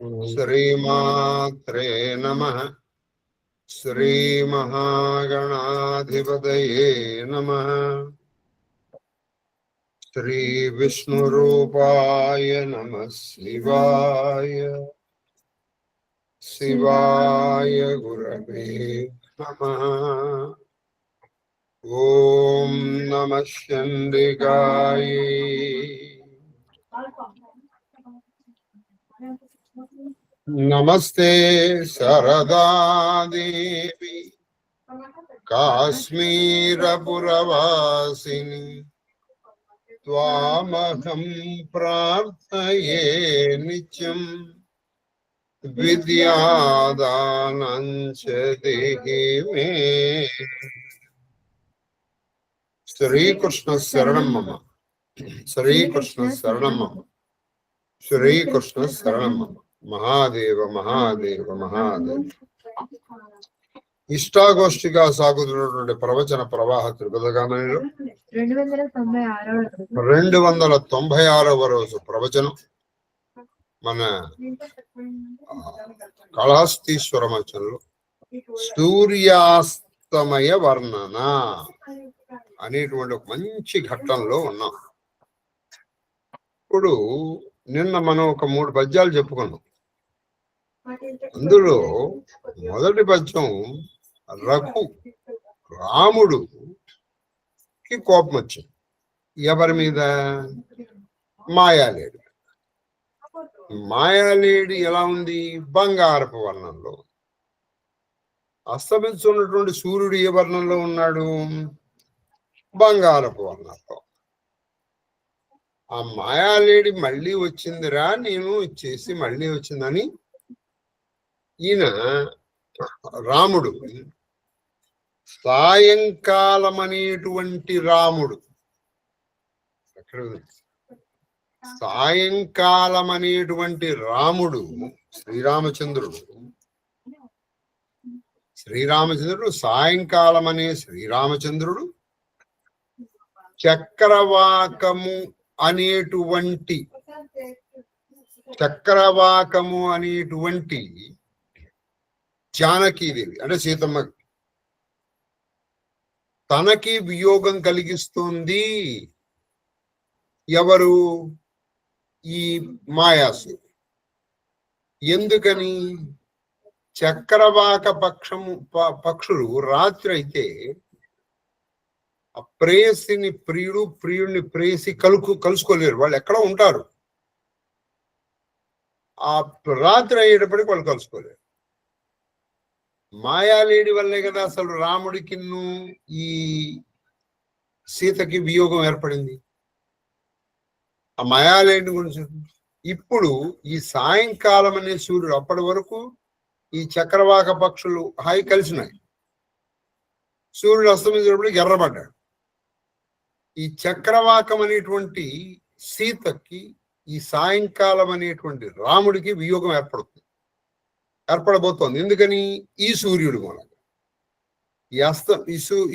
శ్రీమాత్రే నమః. శ్రీమహాగణాధిపతయే నమః. శ్రీ విష్ణురూపాయ నమః శివాయ. శివాయ గురవే నమః. ఓం నమః చండికాయ. నమస్తే శారదాదేవి కాశ్మీరపురవాసిని త్వామహం ప్రార్థయే నిత్యం విద్యాదానం చ దేహి మే. శ్రీకృష్ణ శరణం మమ. శ్రీకృష్ణ శరణం మమ. శ్రీకృష్ణ శరణం మమ. మహాదేవ మహాదేవ మహాదేవ. ఇష్టాగోష్ఠిగా సాగుతున్నటువంటి ప్రవచన ప్రవాహ త్రిపదగామనిలో 296వ రోజు ప్రవచనం మన కాళహస్తీశ్వరమచంలో సూర్యాస్తమయ వర్ణన అనేటువంటి ఒక మంచి ఘట్టంలో ఉన్నాం. ఇప్పుడు నిన్న మనం ఒక 3 పద్యాలు చెప్పుకున్నాం. అందులో మొదటి పద్యం రాముడుకి కోపం వచ్చింది. ఎవరి మీద? మాయాలేడి. మాయాలేడి ఎలా ఉంది? బంగారపు వర్ణంలో. అస్తమించున్నటువంటి సూర్యుడు ఏ వర్ణంలో ఉన్నాడు? బంగారపు వర్ణంలో. ఆ మాయాలేడి మళ్ళీ వచ్చిందిరా, నేను చేసి మళ్ళీ వచ్చిందని ఈయన రాముడు సాయంకాలం అనేటువంటి రాముడు సాయంకాలం అనేటువంటి రాముడు శ్రీరామచంద్రుడు సాయంకాలం అనే శ్రీరామచంద్రుడు చక్రవాకము అనేటువంటి జానకీదేవి అంటే సీతమ్మ తనకి వియోగం కలిగిస్తుంది. ఎవరు? ఈ మాయాసు. ఎందుకని? చక్రవాక పక్షులు రాత్రి అయితే ఆ ప్రేయసిని ప్రియుడిని ప్రేయసి కలుసుకోలేరు. వాళ్ళు ఎక్కడ ఉంటారు. ఆ రాత్రి అయ్యేటప్పటికి వాళ్ళు కలుసుకోలేరు. మాయాలేడి వల్లే కదా అసలు రాముడికి ఈ సీతకి వియోగం ఏర్పడింది. ఆ మాయాలేడి గురించి ఇప్పుడు ఈ సాయంకాలం అనే సూర్యుడు, అప్పటి వరకు ఈ చక్రవాక పక్షులు హాయి కలిసినాయి. సూర్యుడు అస్తమించినప్పటికి ఎర్రబడ్డాడు. ఈ చక్రవాకం అనేటువంటి సీతకి ఈ సాయంకాలం అనేటువంటి రాముడికి వియోగం ఏర్పడబోతోంది. ఎందుకని? ఈ సూర్యుడు మూలంగా.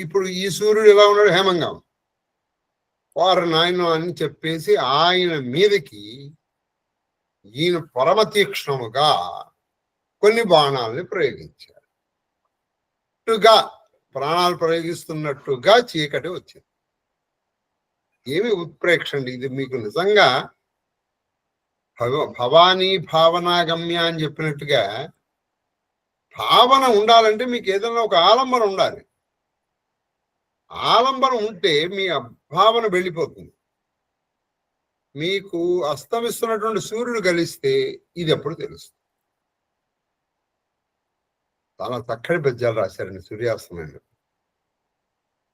ఇప్పుడు ఈ సూర్యుడు ఎలా ఉన్నాడు? హేమంగా వారు నాయన అని చెప్పేసి ఆయన మీదకి ఈయన పరమ తీక్ష్ణముగా కొన్ని బాణాలని ప్రయోగించారు. ప్రాణాలు ప్రయోగిస్తున్నట్టుగా చీకటి వచ్చింది. ఏమి ఉత్ప్రేక్షండి ఇది! మీకు నిజంగా భవానీ భావనాగమ్య అని చెప్పినట్టుగా భావన ఉండాలంటే మీకు ఏదైనా ఒక ఆలంబన ఉండాలి. ఆలంబన ఉంటే మీ భావన వెళ్ళిపోతుంది. మీకు అస్తమిస్తున్నటువంటి సూర్యుడు కలిస్తే ఇది ఎప్పుడు తెలుస్తుంది. చాలా చక్కటి పద్యాలు రాశారండి సూర్యాస్తమయంలో.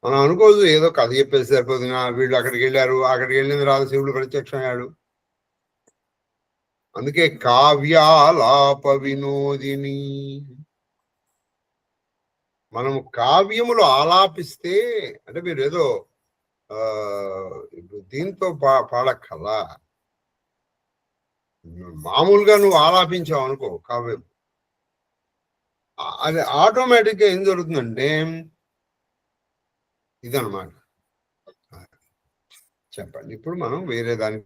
మనం అనుకోదు ఏదో కథ చెప్పేసి సరిపోతుంది. వీళ్ళు అక్కడికి వెళ్ళారు, అక్కడికి వెళ్ళిన తర్వాత శివుడు ప్రత్యక్షమయ్యాడు. అందుకే కావ్యాలాప వినోదిని. మనం కావ్యములు ఆలాపిస్తే అంటే మీరు ఏదో దీంతో పాడక్కల్లా. మామూలుగా నువ్వు ఆలాపించావు అనుకో కావ్యం, అది ఆటోమేటిక్గా ఏం జరుగుతుందంటే ఇదన్నమాట. చెప్పండి. ఇప్పుడు మనం వేరే దానికి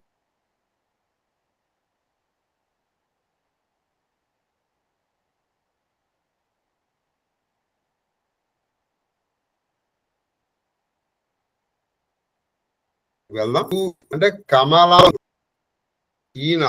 వెళ్దాం. అంటే కమలా ఈయన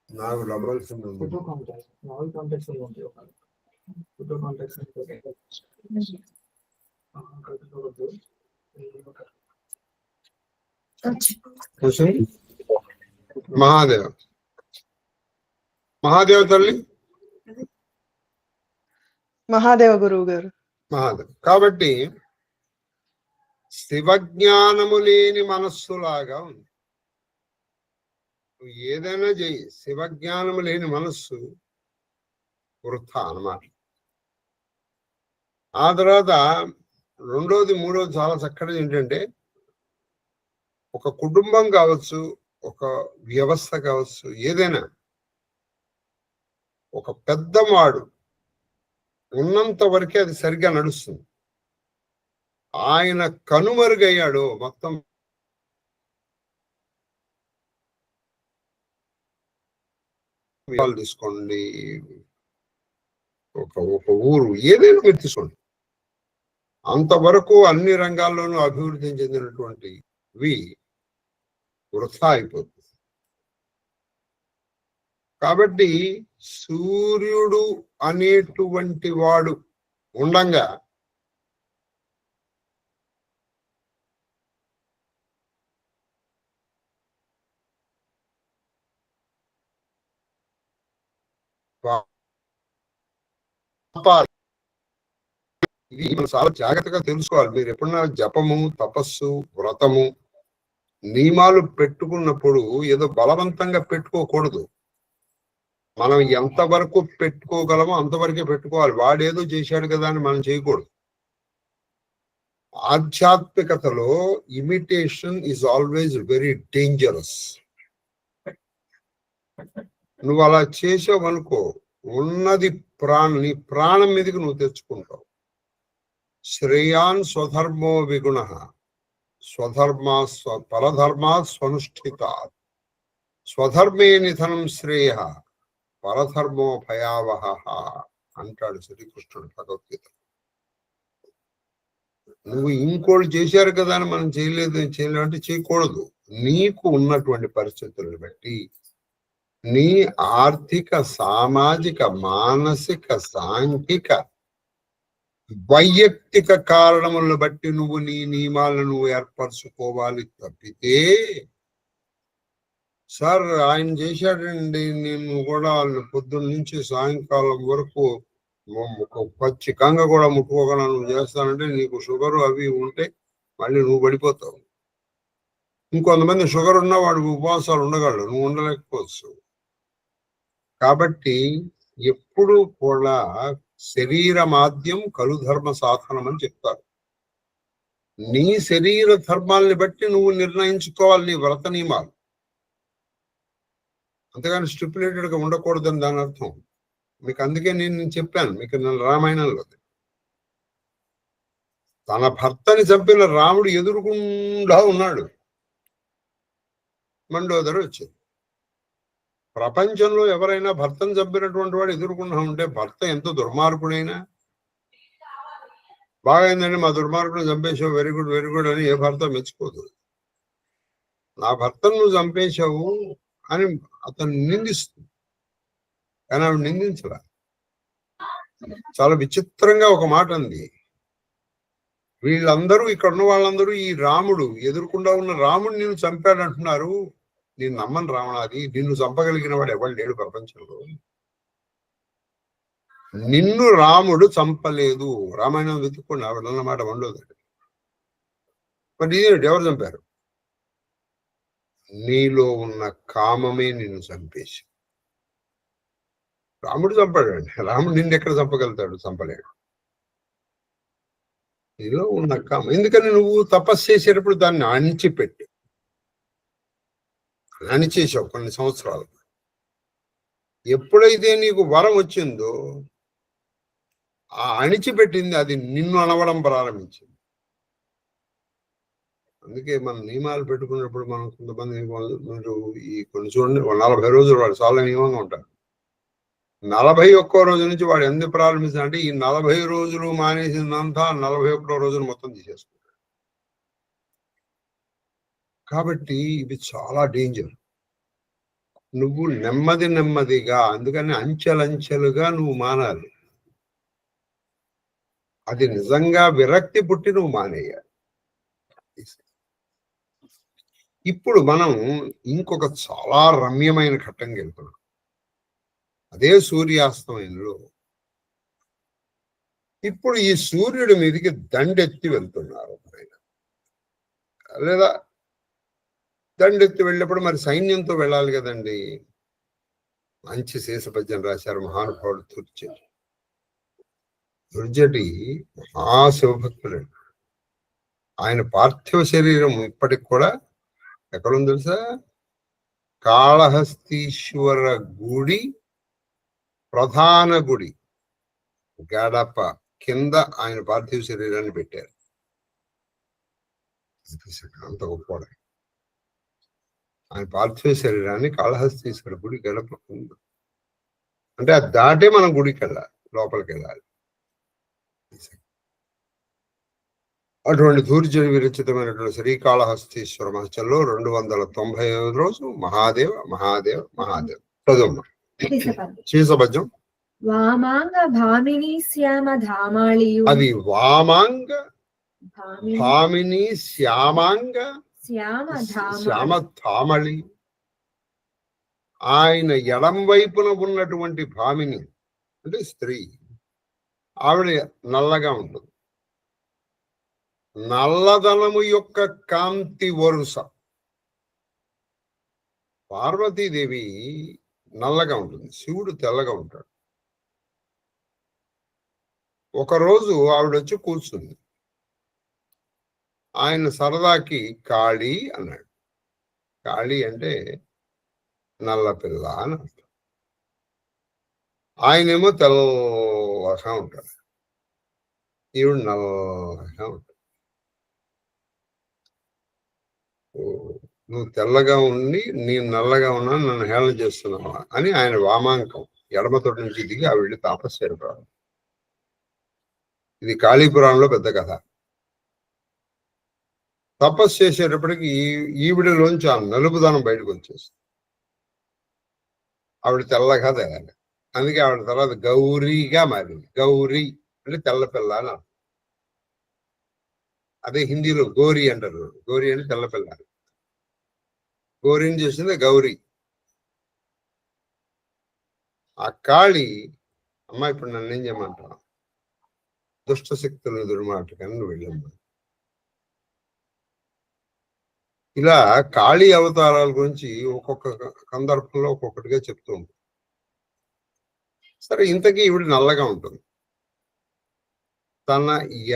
నాకు డబల్ ఫోటో కాంటాక్ట్ నాలుగు కాంటాక్ట్స్ ఉంటాయి. ఫోటో కాంటాక్ట్స్ మహాదేవ్ మహాదేవ్ తల్లి మహాదేవ గురువు గారు. మహాదేవ్. కాబట్టి శివజ్ఞానము లేని మనస్సులాగా ఉంది. నువ్వు ఏదైనా చెయ్యి, శివజ్ఞానము లేని మనస్సు వృథా అన్నమాట. ఆ తర్వాత రెండోది మూడోది చాలా చక్కటిది ఏంటంటే, ఒక కుటుంబం కావచ్చు, ఒక వ్యవస్థ కావచ్చు, ఏదైనా ఒక పెద్దవాడు ఉన్నంత వరకే అది సరిగ్గా నడుస్తుంది. ఆయన కనుమరుగయ్యాడు మొత్తం తీసుకోండి, ఒక ఊరు ఏదైనా మీరు తీసుకోండి, అంతవరకు అన్ని రంగాల్లోనూ అభివృద్ధి చెందినటువంటివి వృథా అయిపోతుంది. కాబట్టి సూర్యుడు అనేటువంటి వాడు ఉండంగా ఇది మనం చాలా జాగ్రత్తగా తెలుసుకోవాలి. మీరు ఎప్పుడన్నా జపము, తపస్సు, వ్రతము, నియమాలు పెట్టుకున్నప్పుడు ఏదో బలవంతంగా పెట్టుకోకూడదు. మనం ఎంతవరకు పెట్టుకోగలమో అంతవరకే పెట్టుకోవాలి. వాడేదో చేశాడు కదా అని మనం చేయకూడదు. ఆధ్యాత్మికతలో imitation is always very dangerous. నువ్వు అలా చేసావనుకో, ఉన్నది నీ ప్రాణం మీదకి నువ్వు తెచ్చుకుంటావు. శ్రేయాన్ స్వధర్మో విగుణ స్వధర్మా పరధర్మా స్వనుష్ఠిత స్వధర్మే నిధనం శ్రేయ పరధర్మో భయావహ అంటాడు శ్రీకృష్ణుడు భగవద్గీత. నువ్వు ఇంకోళ్ళు చేశారు కదా అని మనం చేయలేము అంటే చేయకూడదు. నీకు ఉన్నటువంటి పరిస్థితులను బట్టి, నీ ఆర్థిక, సామాజిక, మానసిక, సాంఘిక, వైయక్తిక కారణములను బట్టి నువ్వు నీ నియమాలను నువ్వు ఏర్పరచుకోవాలి తప్పితే, సార్ ఆయన చేశాడండి, నేను కూడా పొద్దున్న నుంచి సాయంకాలం వరకు పచ్చికంగా కూడా ముట్టుకోకుండా నువ్వు చేస్తానంటే నీకు షుగరు అవి ఉంటే మళ్ళీ నువ్వు పడిపోతావు. ఇంకొంతమంది షుగర్ ఉన్నా వాడు ఉపవాసాలు ఉండగలడు, నువ్వు ఉండలేకపోవచ్చు. కాబట్టి ఎప్పుడు కూడా శరీర మాధ్యం కలు ధర్మ సాధనం అని చెప్తారు. నీ శరీర ధర్మాల్ని బట్టి నువ్వు నిర్ణయించుకోవాలి నీ వ్రత నియమాలు. అంతేగాని స్టిపులేటెడ్ గా ఉండకూడదని దాని అర్థం. మీకు అందుకే నేను చెప్పాను మీకు రామాయణంలో, తన భర్తని చంపిన రాముడు ఎదురుకుండా ఉన్నాడు. మండోదరి వచ్చింది. ప్రపంచంలో ఎవరైనా భర్తను చంపినటువంటి వాడు ఎదురుకుండా ఉంటే, భర్త ఎంత దుర్మార్గుడైనా, బాగా అయిందండి మా దుర్మార్గుడు చంపేశావు, వెరీ గుడ్ వెరీ గుడ్ అని ఏ భర్త మెచ్చుకోదు. నా భర్తను నువ్వు చంపేశావు అని అతను నిందిస్తుంది, కానీ ఆవిడ నిందించరా. చాలా విచిత్రంగా ఒక మాట అంది, వీళ్ళందరూ ఇక్కడ ఉన్న వాళ్ళందరూ ఈ రాముడు ఎదురుకుండా ఉన్న రాముడు నిన్ను చంపాడు అంటున్నారు, నేను నమ్మను రావణాది, నిన్ను చంపగలిగిన వాడు ఎవరు లేడు ప్రపంచంలో, నిన్ను రాముడు చంపలేదు. రామాయణం వెతుక్కోండి, ఆవిడ అన్నమాట వండోదండి. మరి ఎవరు చంపారు? నీలో ఉన్న కామమే నిన్ను చంపేసి. రాముడు చంపాడండి, రాముడు నిన్ను ఎక్కడ చంపగలుగుతాడు? చంపలేడు. నీలో ఉన్న కామం. ఎందుకని నువ్వు తపస్సు చేసేటప్పుడు దాన్ని అణిచిపెట్టు, అణిచేసావు కొన్ని సంవత్సరాలు. ఎప్పుడైతే నీకు వరం వచ్చిందో ఆ అణిచిపెట్టింది అది నిన్ను అనవడం ప్రారంభించింది. అందుకే మనం నియమాలు పెట్టుకున్నప్పుడు మనం కొంతమంది మీరు ఈ కొన్ని చూడండి, 40 రోజులు వాడు చాలా నియమంగా ఉంటారు. 41వ రోజు నుంచి వాడు ఎందుకు ప్రారంభిస్తాడంటే, ఈ 40 రోజులు మానేసిందంతా 41వ రోజులు మొత్తం తీసేసుకుంటాడు. కాబట్టి ఇవి చాలా డేంజర్. నువ్వు నెమ్మదిగా, అందుకని అంచెలంచెలుగా నువ్వు మానాలి. అది నిజంగా విరక్తి పుట్టి నువ్వు మానేయాలి. ఇప్పుడు మనం ఇంకొక చాలా రమ్యమైన ఘట్టంకి వెళ్తున్నాం. అదే సూర్యాస్తమయంలో ఇప్పుడు ఈ సూర్యుడి మీదకి దండెత్తి వెళ్తున్నారు ఆయన, లేదా దండెత్తి వెళ్ళినప్పుడు మరి సైన్యంతో వెళ్ళాలి కదండి. మంచి శేషపద్యం రాశారు మహానుభావుడు దుర్జటి. దుర్జటి మహాశివభక్తుడు. ఆయన పార్థివ శరీరం ఇప్పటికి కూడా ఎక్కడుంది తెలుసా? కాళహస్తీశ్వర గుడి ప్రధాన గుడి గడప కింద ఆయన పార్థివ శరీరాన్ని పెట్టారు. అంత గొప్పవాడు. ఆయన పార్థివ శరీరాన్ని కాళహస్తీశ్వర గుడి గడప ఉంది. అంటే అది దాటే మనం గుడికి వెళ్ళాలి, లోపలికి వెళ్ళాలి. అటువంటి ధూర్జడి విరచితమైనటువంటి శ్రీకాళహస్తీశ్వర మహత్యంలో 295 రోజు మహాదేవ మహాదేవ మహాదేవ చదువు. శీసపద్యం. వామాంగ భామిని శ్యామ ధామాళియు. అది వామాంగ భామిని శ్యామాంగ శ్యామ ధామళి. ఆయన ఎడం వైపున ఉన్నటువంటి భామిని అంటే స్త్రీ, ఆవిడ నల్లగా ఉంటుంది. నల్లదనము యొక్క కాంతి వరుస. పార్వతీదేవి నల్లగా ఉంటుంది, శివుడు తెల్లగా ఉంటాడు. ఒకరోజు ఆవిడ వచ్చి కూర్చుంది. ఆయన సరదాకి కాళీ అన్నాడు. కాళీ అంటే నల్లపిల్ల అని అర్థం. ఆయనేమో తెల్లగా ఉంటాడు, ఈవిడ నల్లగా ఉంటాడు. నువ్వు తెల్లగా ఉండి నేను నల్లగా ఉన్నా, నన్ను హేళన చేస్తున్నావా అని ఆయన వామాంకం ఎడమతోటి నుంచి దిగి ఆవిడ తాపస్సు చేరుకోవాలి. ఇది కాళీపురాణంలో పెద్ద కథ. తపస్సు చేసేటప్పటికి ఈవిడలోంచి ఆ నలుపుదనం బయటకు వచ్చేస్తుంది. ఆవిడ తెల్లగా తయారు. అందుకే ఆవిడ తర్వాత గౌరీగా మారింది. గౌరీ అంటే తెల్లపిల్ల అని అర్థం. అదే హిందీలో గోరి అంటారు. గోరి అంటే తెల్లపిల్ల. గోరిని చేసింది గౌరీ. ఆ కాళీ అమ్మ ఇప్పుడు నన్ను ఏం చేయమంటావు, దుష్ట శక్తులను దుర్మాటకని నువ్వు వెళ్ళమ్మా. ఇలా కాళీ అవతారాల గురించి ఒక్కొక్క సందర్భంలో ఒక్కొక్కటిగా చెప్తూ ఉంటుంది. సరే, ఇంతకీ ఈవిడ నల్లగా ఉంటుంది. తన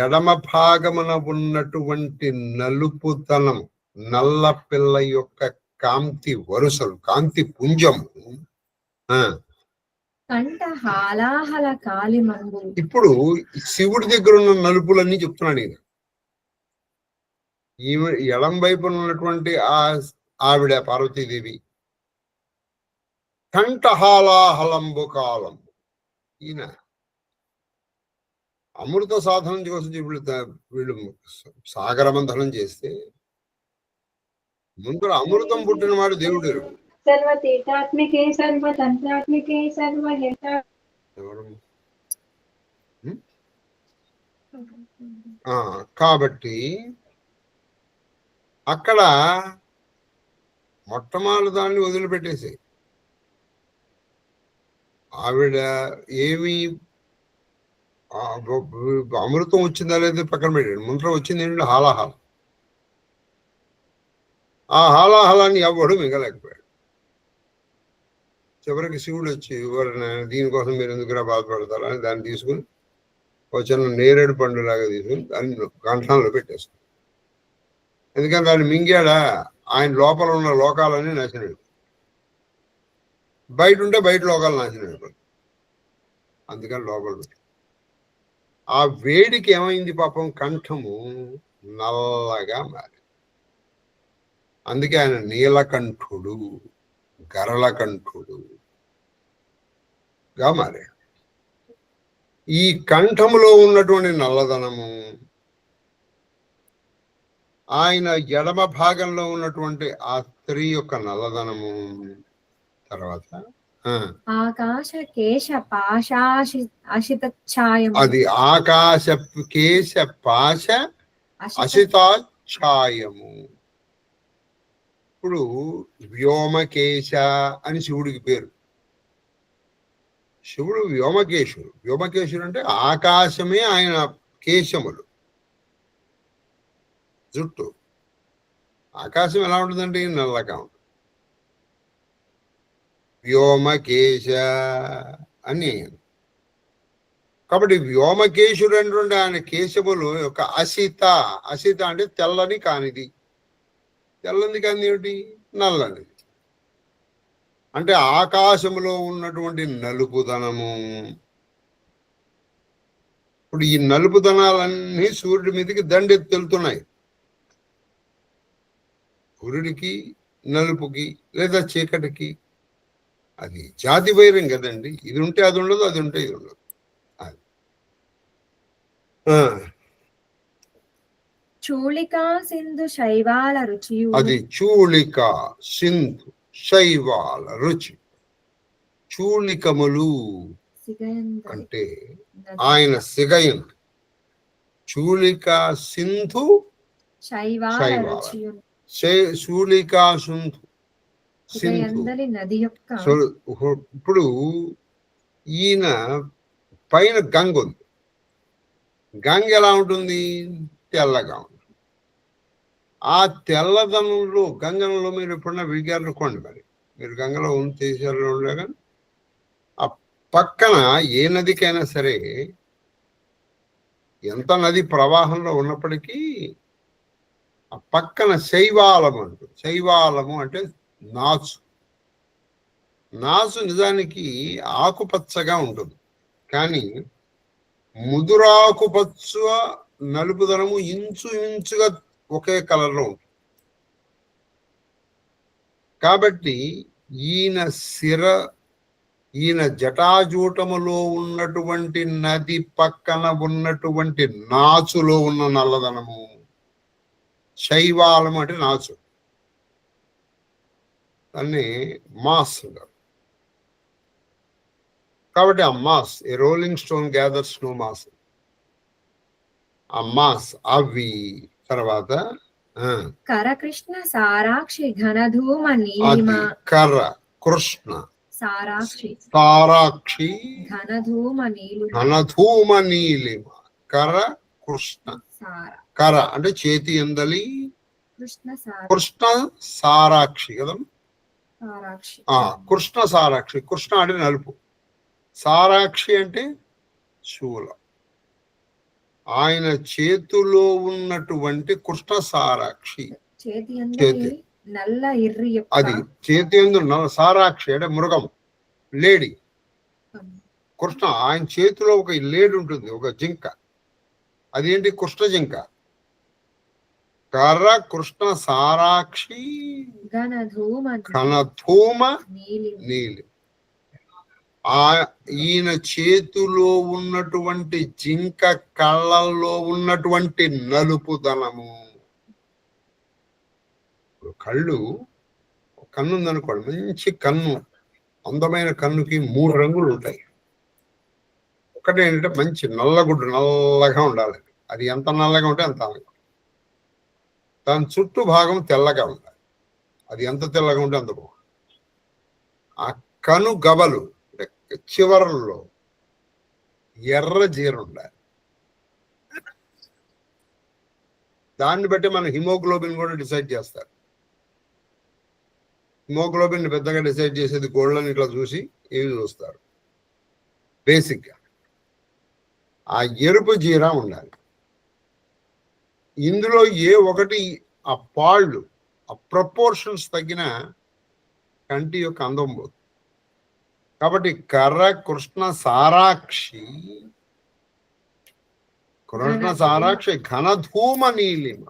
ఎడమ భాగమున ఉన్నటువంటి నలుపుతనం, నల్ల పిల్ల యొక్క కాంతి వరుసలు, కాంతి పుంజము. ఇప్పుడు శివుడి దగ్గర ఉన్న నలుపులన్నీ చెప్తున్నాడు ఈయన. ఈమె ఎడం వైపున ఉన్నటువంటి ఆవిడ పార్వతీదేవి కంఠహాలాహలంబు కాలం. ఈయన అమృత సాధనం కోసం వీళ్ళు సాగరమంథనం చేస్తే ముందర అమృతం పుట్టిన వాడు దేవుడు. సర్వతీర్థాత్మికే సర్వతంత్రాత్మికే కాబట్టి అక్కడ మొట్టమొదటి దాన్ని వదిలిపెట్టేసి ఆవిడ ఏమి అమృతం వచ్చిందా లేదా పక్కన పెట్టాడు. ముందర వచ్చింది ఏంటంటే హాలాహలం. ఆ హాలాహలాన్ని ఎవడు మిగలేకపోయాడు. చివరికి శివుడు వచ్చి దీనికోసం మీరు ఎందుకురా బాధపడతారా అని దాన్ని తీసుకుని ఒక చిన్న నేరేడు పండులాగా తీసుకుని దాన్ని కంఠంలో పెట్టేస్తాడు. ఎందుకంటే దాన్ని మింగాడా ఆయన లోపల ఉన్న లోకాలన్నీ నాశనం. బయట ఉంటే బయట లోకాలు నాశనం అయిపోతుంది. అందుకని లోపల పెట్టి ఆ వేడికి ఏమైంది పాపం, కంఠము నల్లగా మారి. అందుకే ఆయన నీలకంఠుడు, గరళకంఠుడుగా మారాడు. ఈ కంఠములో ఉన్నటువంటి నల్లదనము, ఆయన ఎడమ భాగంలో ఉన్నటువంటి ఆ స్త్రీ యొక్క నల్లదనము, తర్వాత ఆకాశ కేశ పాశాశితఛాయం. అది ఆకాశ కేశ పాశ అసితాఛాయము. ఇప్పుడు వ్యోమకేశ అని శివుడికి పేరు. శివుడు వ్యోమకేశుడు. వ్యోమకేశుడు అంటే ఆకాశమే ఆయన కేశములు, జుట్టు. ఆకాశం ఎలా ఉంటుందంటే నల్లగా ఉంటుంది. వ్యోమకేశ అని. కాబట్టి వ్యోమకేశుడు అంటే ఆయన కేశములు యొక్క అసిత. అసిత అంటే తెల్లని కానిది. తెల్లని కానిది ఏమిటి? నల్లని. అంటే ఆకాశములో ఉన్నటువంటి నలుపుదనము. ఇప్పుడు ఈ నలుపుదనాలన్నీ సూర్యుడి మీదకి దండెత్తి వెళ్తున్నాయి. సూర్యుడికి, నలుపుకి లేదా చీకటికి అది జాతి వైరం కదండి. ఇది ఉంటే అది ఉండదు, అది ఉంటే ఇది ఉండదు. చూళికా సింధు శైవాల రుచి. అది చూళిక సింధు శైవాల రుచి. చూళికములు అంటే ఆయన సిగయన్. చూళిక సింధు శైవాల. చూళికా సింధు సింధు. ఇప్పుడు ఈయన పైన గంగ ఉంది. గంగ ఎలా ఉంటుంది? తెల్లగా ఉంటుంది. ఆ తెల్లదనంలో గంగలో మీరు ఎప్పుడన్నా విడిగారనుకోండి, మరి మీరు గంగలో తీసారు ఉండగా ఆ పక్కన ఏ నదికైనా సరే ఎంత నది ప్రవాహంలో ఉన్నప్పటికీ ఆ పక్కన శైవాలము అంటుంది. శైవాలము అంటే నాచు. నాచు నిజానికి ఆకుపచ్చగా ఉంటుంది, కానీ ముదురాకుపచ్చ నలుపుదనము ఇంచుగా ఒకే కలర్లో ఉంటుంది. కాబట్టి ఈయన జటాజూటములో ఉన్నటువంటి నది పక్కన ఉన్నటువంటి నాచులో ఉన్న నల్లదనము శైవాలము అంటే నాచు. దాన్ని మాస్ అంటారు. కాబట్టి ఆ moss, a rolling stone gathers no moss. ఆ మాస్ అవి. తర్వాత కర కృష్ణ సారాక్షి ఘనధూమ నీలిమ. కర కృష్ణ సారాక్షి ఘనధూమ నీలిమ. కర కృష్ణ. కర అంటే చేతి ఎందలి, కృష్ణ సారాక్షి కదా. కృష్ణ సారాక్షి. కృష్ణ అంటే నలుపు, సారాక్షి అంటే శూలం. ఆయన చేతిలో ఉన్నటువంటి కృష్ణ సారాక్షి. చేతి అది చేతి ఎందు సారాక్షి అంటే మృగం, లేడీ. కృష్ణ ఆయన చేతిలో ఒక లేడి ఉంటుంది, ఒక జింక. అదేంటి? కృష్ణ జింక. కర్ర కృష్ణ సారాక్షి ఘనధూమ నీలి. ఈయన చేతిలో ఉన్నటువంటి జింక కళ్ళల్లో ఉన్నటువంటి నలుపుదనము. కళ్ళు, కన్ను ఉందనుకోండి, మంచి కన్ను, అందమైన కన్నుకి 3 రంగులు ఉంటాయి. ఒకటి ఏంటంటే మంచి నల్లగుడ్డు, నల్లగా ఉండాలి. అది ఎంత నల్లగా ఉంటే అంత నల్లగా. దాని చుట్టూ భాగం తెల్లగా ఉండాలి. అది ఎంత తెల్లగా ఉంటే అంత బాగుంది. ఆ కను గబలు చివరల్లో ఎర్ర జీర ఉండాలి. దాన్ని బట్టి మనం హిమోగ్లోబిన్ కూడా డిసైడ్ చేస్తారు. హిమోగ్లోబిన్ పెద్దగా డిసైడ్ చేసేది గోళ్ళని ఇట్లా చూసి ఏవి చూస్తారు. బేసిక్గా ఆ ఎరుపు జీరా ఉండాలి. ఇందులో ఏ ఒకటి ఆ పాళ్ళు, ఆ ప్రపోర్షన్స్ తగ్గిన కంటి యొక్క అందం పోతుంది. కాబట్టి కర్ర కృష్ణ సారాక్షి ఘనధూమ నీలిమ.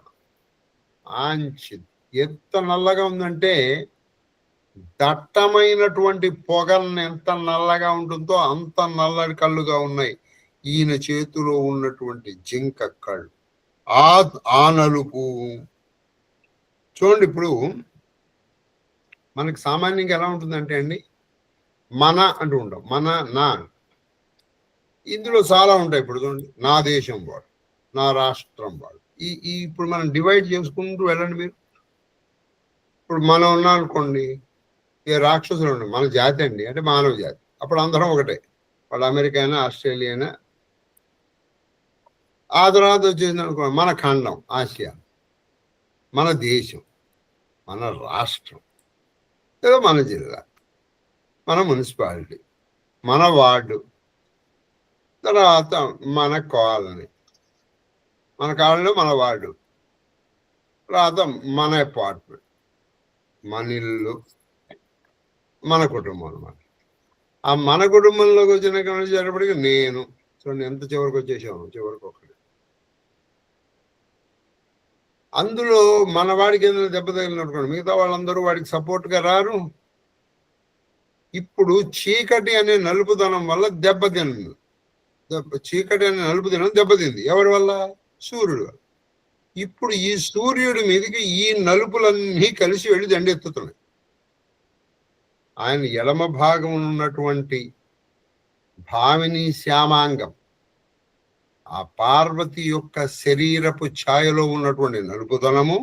ఆంచి ఎంత నల్లగా ఉందంటే దట్టమైనటువంటి పొగల్ని ఎంత నల్లగా ఉంటుందో అంత నల్లటి కళ్ళుగా ఉన్నాయి ఈయన చేతిలో ఉన్నటువంటి జింక కళ్ళు. ఆ నలుపు చూడండి. ఇప్పుడు మనకి సామాన్యంగా ఎలా ఉంటుందంటే అండి, మన అంటూ ఉంటాం, మన నా. ఇందులో చాలా ఉంటాయి. ఇప్పుడు చూడండి, నా దేశం వాడు, నా రాష్ట్రం వాడు. ఇప్పుడు మనం డివైడ్ చేసుకుంటూ వెళ్ళండి మీరు. ఇప్పుడు మనం ఉన్నాం అనుకోండి, ఏ రాక్షసులు ఉండి మన జాతి అండి అంటే మానవ జాతి, అప్పుడు అందరం ఒకటే. వాళ్ళు అమెరికా అయినా ఆస్ట్రేలియా అయినా. ఆ తర్వాత వచ్చేసింది అనుకో, మన ఖండం ఆసియా, మన దేశం, మన రాష్ట్రం, ఏదో మన జిల్లా, మన మున్సిపాలిటీ, మన వార్డు, తర్వాత మన కాలనీ, మన కాలనీలో మన వార్డు, తర్వాత మన అపార్ట్మెంట్, మన ఇల్లు, మన కుటుంబం అన్నమాట. ఆ మన కుటుంబంలోకి వచ్చేటప్పటికి నేను చూడండి ఎంత చివరికి వచ్చేసాము, చివరికి ఒకటి. అందులో మన వాడికి ఏదైనా దెబ్బ తగిలినట్టుకోండి, మిగతా వాళ్ళందరూ వాడికి సపోర్ట్గా రారు. ఇప్పుడు చీకటి అనే నలుపుదనం వల్ల దెబ్బతింది. చీకటి అనే నలుపుదనం దెబ్బతింది. ఎవరి వల్ల? సూర్యుడు వల్ల. ఇప్పుడు ఈ సూర్యుడి మీదకి ఈ నలుపులన్నీ కలిసి వెళ్ళి దండెత్తుతున్నాయి. ఆయన ఎడమ భాగం ఉన్నటువంటి భామిని శ్యామాంగం, ఆ పార్వతి యొక్క శరీరపు ఛాయలో ఉన్నటువంటి నలుపుదనము,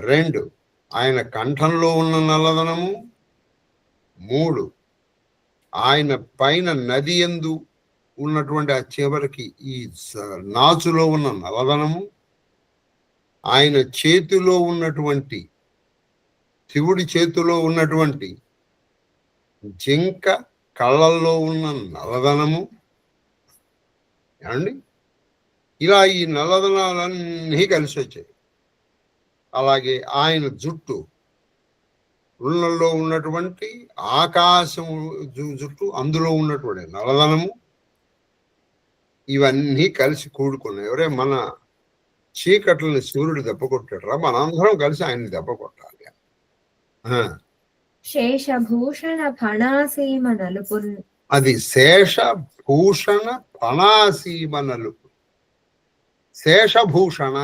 2 ఆయన కంఠంలో ఉన్న నల్లదనము, 3 ఆయన పైన నది యందు ఉన్నటువంటి ఆ చివరికి ఈ నాచులో ఉన్న నల్లదనము, ఆయన చేతిలో ఉన్నటువంటి, శివుడి చేతిలో ఉన్నటువంటి జింక కళ్ళల్లో ఉన్న నల్లదనము. ఏమండి, ఇలా ఈ నల్లదనాలన్నీ కలిసి వచ్చాయి. అలాగే ఆయన జుట్టు, ఉళ్ళల్లో ఉన్నటువంటి ఆకాశం జుట్టు, అందులో ఉన్నటువంటి నల్లదనము, ఇవన్నీ కలిసి కూడుకున్నాయి. ఎవరే మన చీకట్లని సూర్యుడు దెబ్బ కొట్టాడరా, మనందరం కలిసి ఆయన్ని దెబ్బ కొట్టాలి. శేషభూషణ ఫణాసీమ నలుపు, అది శేషభూషణ ఫణాసీమ నలుపు. శేషభూషణ,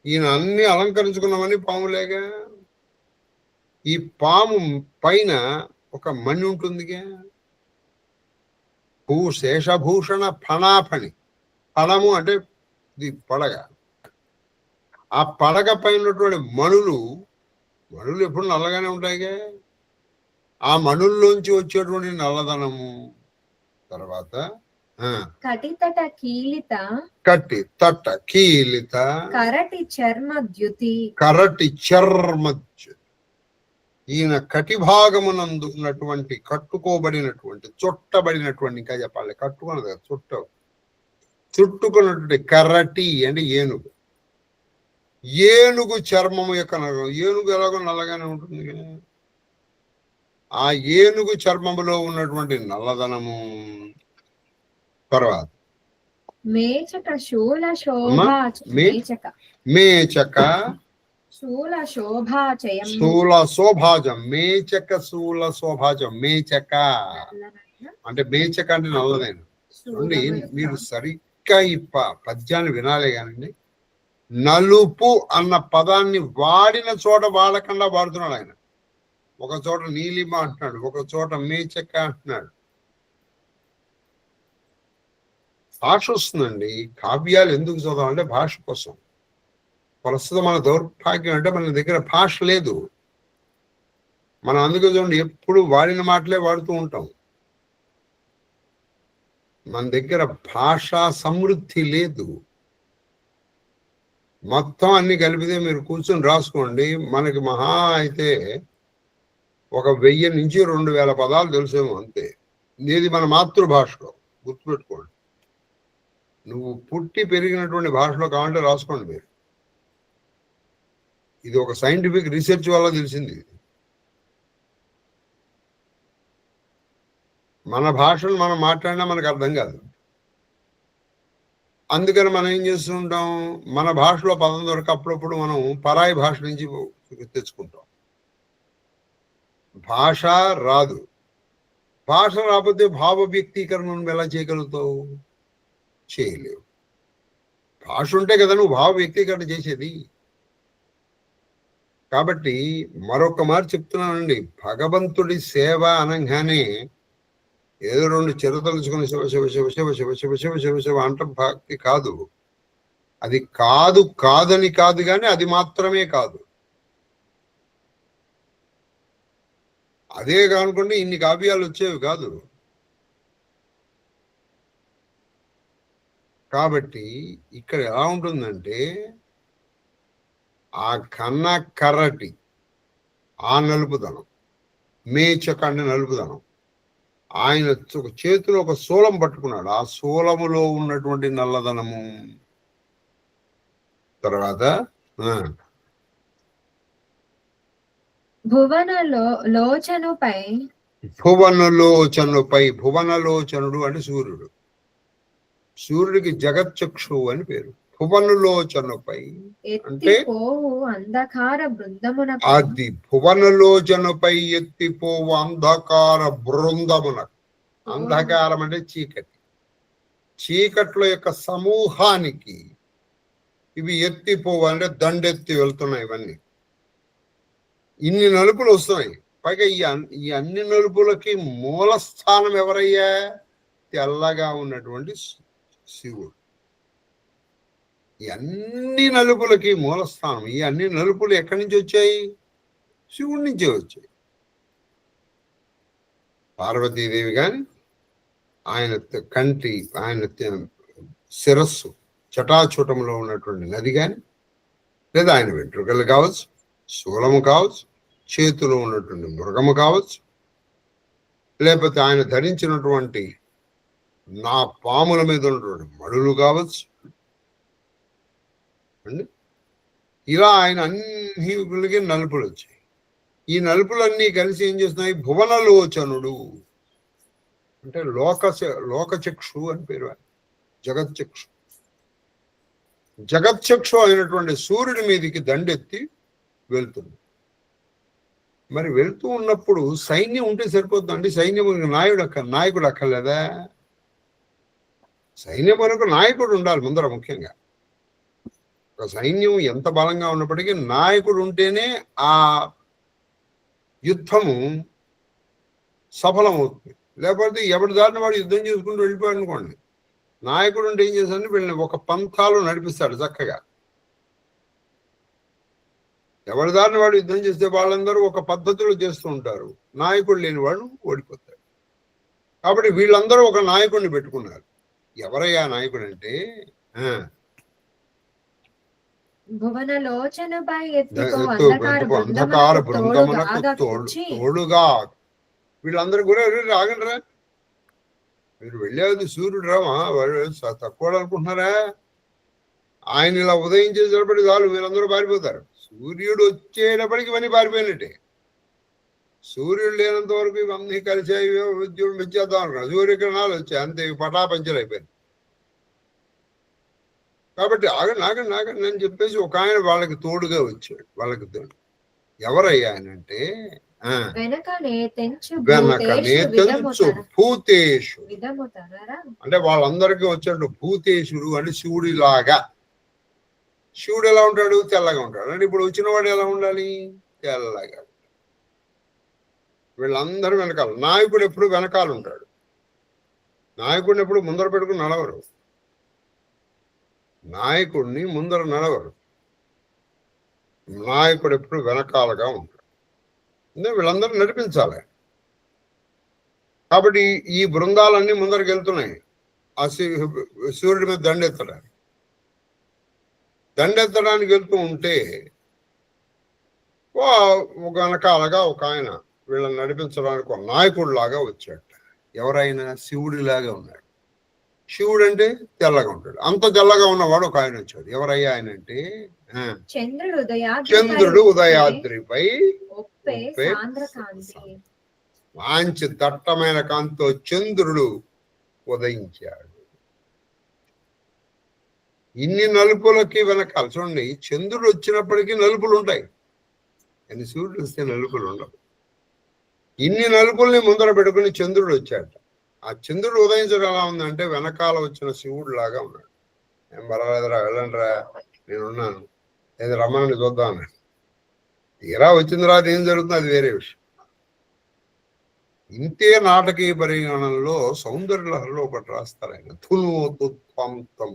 ఈయన అన్ని అలంకరించుకున్నామని పాములేగా. ఈ పాము పైన ఒక మణి ఉంటుందిగా, శేషభూషణ ఫణాఫణి. ఫణము అంటే ఇది పడగ. ఆ పడగ పైన ఉన్నటువంటి మణులు ఎప్పుడు నల్లగానే ఉంటాయిగా. ఆ మణుల్లోంచి వచ్చేటువంటి నల్లదనము. తర్వాత కటితట కీలిత, కట్టి తట్ట కీలిత, కరటి చర్మ ద్యుతి, కరటి చర్మద్యుతి. ఈయన కటిభాగమునందు ఉన్నటువంటి కట్టుకోబడినటువంటి, చుట్టబడినటువంటి, ఇంకా చెప్పాలి కట్టుకున్నది కదా, చుట్టుకున్నటువంటి కరటి అంటే ఏనుగు. ఏనుగు చర్మము యొక్క నగరం. ఏనుగు ఎలాగో నల్లగానే ఉంటుంది. ఆ ఏనుగు చర్మములో ఉన్నటువంటి నల్లదనము. తర్వాత మేచక శూల శోభా, మేచక శూల శోభాచయం, శూల శోభాజం, మేచక శూల శోభాజం. మేచక అంటే మేచక అంటే నల్లదైన. చూడండి, మీరు సరిగ్గా ఈ పద్యాన్ని వినాలే కానండి. నలుపు అన్న పదాన్ని వాడిన చోట వాడకుండా వాడుతున్నాడు ఆయన. ఒక చోట నీలిమ అంటున్నాడు, ఒక చోట మేచక అంటున్నాడు. భాష వస్తుందండి. కావ్యాలు ఎందుకు చదవాలంటే భాష కోసం. ప్రస్తుతం మన దౌర్భాగ్యం అంటే మన దగ్గర భాష లేదు. మనం అందుకే చూడండి ఎప్పుడు వాడిన మాటలే వాడుతూ ఉంటాం. మన దగ్గర భాషా సమృద్ధి లేదు. మొత్తం అన్ని కలిపితే మీరు కూర్చొని రాసుకోండి, మనకి మహా అయితే ఒక 1000 నుంచి 2000 పదాలు తెలిసేమో అంతే. ఇది మన మాతృభాషలో. గుర్తుపెట్టుకోండి. నువ్వు పుట్టి పెరిగినటువంటి భాషలో కావాలంటే రాసుకోండి మీరు. ఇది ఒక సైంటిఫిక్ రీసెర్చ్ వల్ల తెలిసింది. మన భాషను మనం మాట్లాడినా మనకు అర్థం కాదు. అందుకని మనం ఏం చేస్తుంటాం, మన భాషలో పదం దొరక అప్పుడప్పుడు మనం పరాయి భాష నుంచి తెచ్చుకుంటాం. భాష రాదు. భాష రాకపోతే భావ వ్యక్తీకరణ ఎలా చేయగలుగుతావు? చేయలేవు. భాష ఉంటే కదా నువ్వు భావ వ్యక్తీకరణ చేసేది. కాబట్టి మరొక మారు చెప్తున్నానండి, భగవంతుడి సేవ అనగానే ఏదో రెండు చిరతలుచుకుని శివ శివ శివ శివ శివ శివ శివ శివ శివ అంట భక్తి కాదు. అది కాదని కాదు, కానీ అది మాత్రమే కాదు. అదే కానుకోండి ఇన్ని కావ్యాలు వచ్చేవి కాదు. కాబట్టి ఇక్కడ ఎలా ఉంటుందంటే, ఆ కన్న కర్రటి ఆ నలుపుదనం, మేచకండి నలుపుదనం, ఆయన చేతిలో ఒక శూలం పట్టుకున్నాడు, ఆ శూలములో ఉన్నటువంటి నల్లదనము. తర్వాత భువనలోచనుపై, భువనలోచనుడు అంటే సూర్యుడు. సూర్యుడికి జగచ్చక్షు అని పేరు. భువనలోచనుపై అంటే అంధకార బృందమున, అది భువనలోచనుపై ఎత్తిపోవు అంధకార బృందమున. అంధకారం అంటే చీకటి. చీకట్ల యొక్క సమూహానికి ఇవి ఎత్తిపోవు అంటే దండెత్తి వెళ్తున్నాయి. ఇవన్నీ ఇన్ని నలుపులు వస్తున్నాయి. పైగా ఈ అన్ని నలుపులకి మూల స్థానం ఎవరయ్యా? తెల్లగా ఉన్నటువంటి శివుడు. ఈ అన్ని నలుపులకి మూల స్థానం. ఈ అన్ని నలుపులు ఎక్కడి నుంచి వచ్చాయి? శివుడి నుంచే వచ్చాయి. పార్వతీదేవి కానీ, ఆయన కంటి, ఆయన శిరస్సు చటాచుటంలో ఉన్నటువంటి నది కానీ, లేదా ఆయన వెంట్రుకలు కావచ్చు, శూలము కావచ్చు, చేతిలో ఉన్నటువంటి మృగము కావచ్చు, లేకపోతే ఆయన ధరించినటువంటి నా పాముల మీద ఉన్నటువంటి మడులు కావచ్చు అండి. ఇలా ఆయన అన్ని నలుపులు వచ్చాయి. ఈ నలుపులన్నీ కలిసి ఏం చేస్తున్నాయి? భువనలోచనుడు అంటే లోకచక్షు అని పేరు. జగచ్చక్షు. జగచ్చక్షు అయినటువంటి సూర్యుడి మీదకి దండెత్తి వెళ్తుంది. మరి వెళ్తూ ఉన్నప్పుడు సైన్యం ఉంటే సరిపోతుందండి. సైన్యం నాయకుడు అక్కర్లేదా? సైన్యం మనకు నాయకుడు ఉండాలి ముందర. ముఖ్యంగా ఒక సైన్యం ఎంత బలంగా ఉన్నప్పటికీ నాయకుడు ఉంటేనే ఆ యుద్ధము సఫలమవుతుంది. లేకపోతే ఎవరి దారిని వాడు యుద్ధం చేసుకుంటూ వెళ్ళిపోయాడు అనుకోండి, నాయకుడు ఉంటే ఏం చేస్తాడంటే వీళ్ళని ఒక పంథాలో నడిపిస్తాడు చక్కగా. ఎవరి దారిని వాడు యుద్ధం చేస్తే వాళ్ళందరూ ఒక పద్ధతిలో చేస్తూ ఉంటారు. నాయకుడు లేని వాడు ఓడిపోతాడు. కాబట్టి వీళ్ళందరూ ఒక నాయకుడిని పెట్టుకున్నారు. ఎవరయ్యా నాయకుడు అంటే, అంధకార బృందమునకు తోడుగా. వీళ్ళందరూ కూడా రాగండిరా, మీరు వెళ్ళేది సూర్యుడు రామా, వాడు తక్కువ అనుకుంటున్నారా? ఆయన ఇలా ఉదయించేటప్పటికి చాలు మీరందరూ పారిపోతారు. సూర్యుడు వచ్చేటప్పటికి ఇవన్నీ పారిపోయినట్టే. సూర్యుడు లేనంత వరకు ఇవన్నీ కలిసాయి, ఉద్యోగం పెంచేద్దాం అనుకున్నాను. సూర్యకిరణాలు వచ్చాయి, అంతే పటాపంచలు అయిపోయింది. కాబట్టి ఆగండి అని చెప్పేసి ఒక ఆయన వాళ్ళకి తోడుగా వచ్చాడు. వాళ్ళకి తోడు ఎవరయ్యా ఆయన అంటే, వెనకనే తెంచు భూతేషు అంటే వాళ్ళందరికీ వచ్చాడు. భూతేశుడు అంటే శివుడిలాగా. శివుడు ఎలా ఉంటాడు? తెల్లగా ఉంటాడు. అంటే ఇప్పుడు వచ్చిన వాడు ఎలా ఉండాలి? తెల్లగా. వీళ్ళందరూ వెనకాల. నాయకుడు ఎప్పుడు వెనకాల ఉంటాడు. నాయకుడిని ఎప్పుడు ముందర పెట్టుకుని నడవరు. నాయకుడిని ముందర నడవరు. నాయకుడు ఎప్పుడు వెనకాలగా ఉంటాడు. వీళ్ళందరూ నడిపించాలి. కాబట్టి ఈ బృందాలన్నీ ముందరికి వెళ్తున్నాయి ఆ సూర్యుడి మీద దండెత్తడానికి వెళ్తూ ఉంటే వెనకాలగా ఒక ఆయన వీళ్ళని నడిపించడానికి ఒక నాయకుడు లాగా వచ్చాడు. ఎవరైనా శివుడిలాగా ఉన్నాడు. శివుడు అంటే తెల్లగా ఉంటాడు. అంత తెల్లగా ఉన్నవాడు ఒక ఆయన వచ్చాడు. ఎవరయ్యా ఆయన అంటే, చంద్రుడు ఉదయాద్రిపై మంచి దట్టమైన కాంతితో చంద్రుడు ఉదయించాడు. ఇన్ని నలుపులకి వెనకాల చూడండి, చంద్రుడు వచ్చినప్పటికీ నలుపులు ఉంటాయి, కానీ సూర్యుడు వస్తే నలుపులు ఉండవు. ఇన్ని నలుపుల్ని ముందర పెట్టుకుని చంద్రుడు వచ్చాడు. ఆ చంద్రుడు ఉదయించడం ఎలా ఉందంటే వెనకాల వచ్చిన శివుడు లాగా ఉన్నాడు. ఏం పర్వాలేదురా, వెళ్ళండిరా, నేనున్నాను, ఏది రమ్మని చూద్దాం. తీరా వచ్చిన తర్వాత ఏం జరుగుతుందో అది వేరే విషయం. ఇంతే నాటకీయ పరిగణనలో సౌందర్యలహరిలో ఒకటి రాస్తారు ఆయన. తుల్తం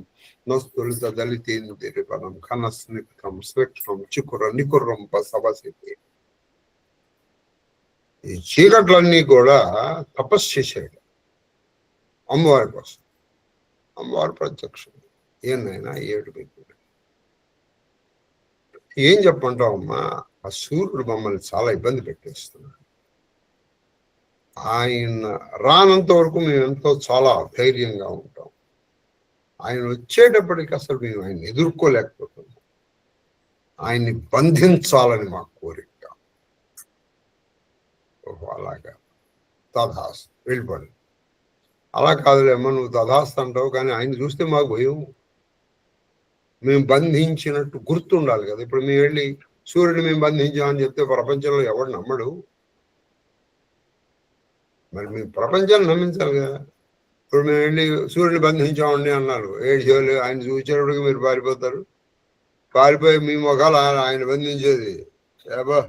నస్తులిత దళితేంద్రిపదం ఘనస్నిగ్ధం స్వచ్ఛం చికుర నికుర్రం సభసిద్ధి. ఈ చీకట్లన్నీ కూడా తపస్సు చేశాడు అమ్మవారి కోసం. అమ్మవారు ప్రత్యక్షం. ఏనైనా ఏడు పెట్టుడు. ఏం చెప్పంటావమ్మా, ఆ సూర్యుడు మమ్మల్ని చాలా ఇబ్బంది పెట్టేస్తున్నాడు. ఆయన రానంత వరకు మేము ఎంతో చాలా ధైర్యంగా ఉంటాం. ఆయన వచ్చేటప్పటికి అసలు మేము ఆయన ఎదుర్కోలేకపోతున్నాం. ఆయన్ని బంధించాలని మా కోరిక. అలాగా తథాస్తు, వెళ్ళిపోండి. అలా కాదులేమ్మా, నువ్వు తథాస్తు అంటావు, కానీ ఆయన చూస్తే మాకు భయం. మేము బంధించినట్టు గుర్తుండాలి కదా. ఇప్పుడు మేము వెళ్ళి సూర్యుడిని మేము బంధించామని చెప్తే ప్రపంచంలో ఎవడు నమ్మడు. మరి మేము ప్రపంచాన్ని నమ్మించాలి కదా. ఇప్పుడు మేము వెళ్ళి సూర్యుని బంధించామండి అన్నారు, 7 చేయాలి. ఆయన చూసేటప్పటికి మీరు పారిపోతారు. పారిపోయి మీ మొఖాలు ఆయన బంధించేది, ఏబా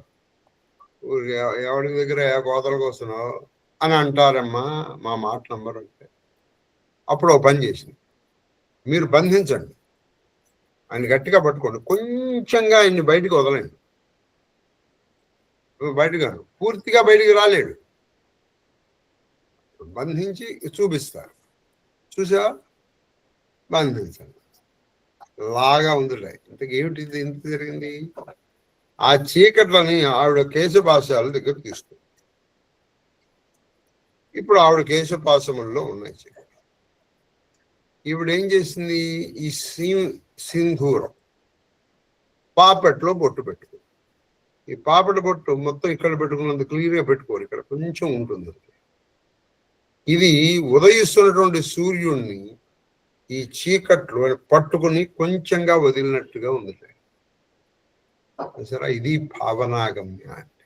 ఊరికి ఎవరి దగ్గర కోతలకు వస్తున్నావు అని అంటారమ్మా. మా మాట నంబర్ అంటే అప్పుడు ఒక పని చేసింది, మీరు బంధించండి, ఆయన గట్టిగా పట్టుకోండి, కొంచెంగా ఆయన్ని బయటికి వదలండి. బయటగా పూర్తిగా బయటికి రాలేడు, బంధించి చూపిస్తారు. చూసా, బంధించండి. లాగా ఉందిలే. ఇంతకు ఏమిటి ఇంత జరిగింది? ఆ చీకట్లని ఆవిడ కేశపాశాల దగ్గర తీసుకుంది. ఇప్పుడు ఆవిడ కేశపాశముల్లో ఉన్నాయి చీకట్లు. ఈవిడ ఏం చేసింది, ఈ సింధూరం పాపెట్లో బొట్టు పెట్టుకుంది. ఈ పాపెట బొట్టు మొత్తం ఇక్కడ పెట్టుకున్నంత క్లియర్గా పెట్టుకోరు, ఇక్కడ కొంచెం ఉంటుంది. ఇది ఉదయిస్తున్నటువంటి సూర్యుడిని ఈ చీకట్లు పట్టుకుని కొంచెంగా వదిలినట్టుగా ఉంది. సరే, ఇది భావనాగమ్య అంటే.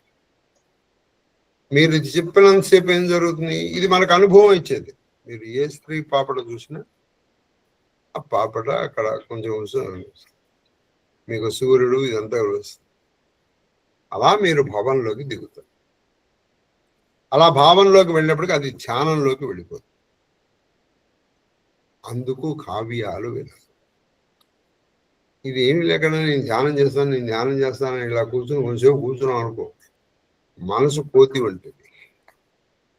మీరు ఇది చెప్పినంతసేపు ఏం జరుగుతుంది, ఇది మనకు అనుభవం ఇచ్చేది. మీరు ఏ స్త్రీ పాపడ చూసినా ఆ పాపడ అక్కడ కొంచెం మీకు సూర్యుడు ఇదంతా వస్తుంది. అలా మీరు భావనలోకి దిగుతారు. అలా భావనలోకి వెళ్ళినప్పటికీ అది ధ్యానంలోకి వెళ్ళిపోతుంది. అందుకు కావ్యాలు వినాలి. ఇది ఏమి లేకుండా నేను ధ్యానం చేస్తాను ఇలా కూర్చొని కొంచెంసేపు కూర్చున్నాం అనుకో, మనసు కోతి ఉంటుంది,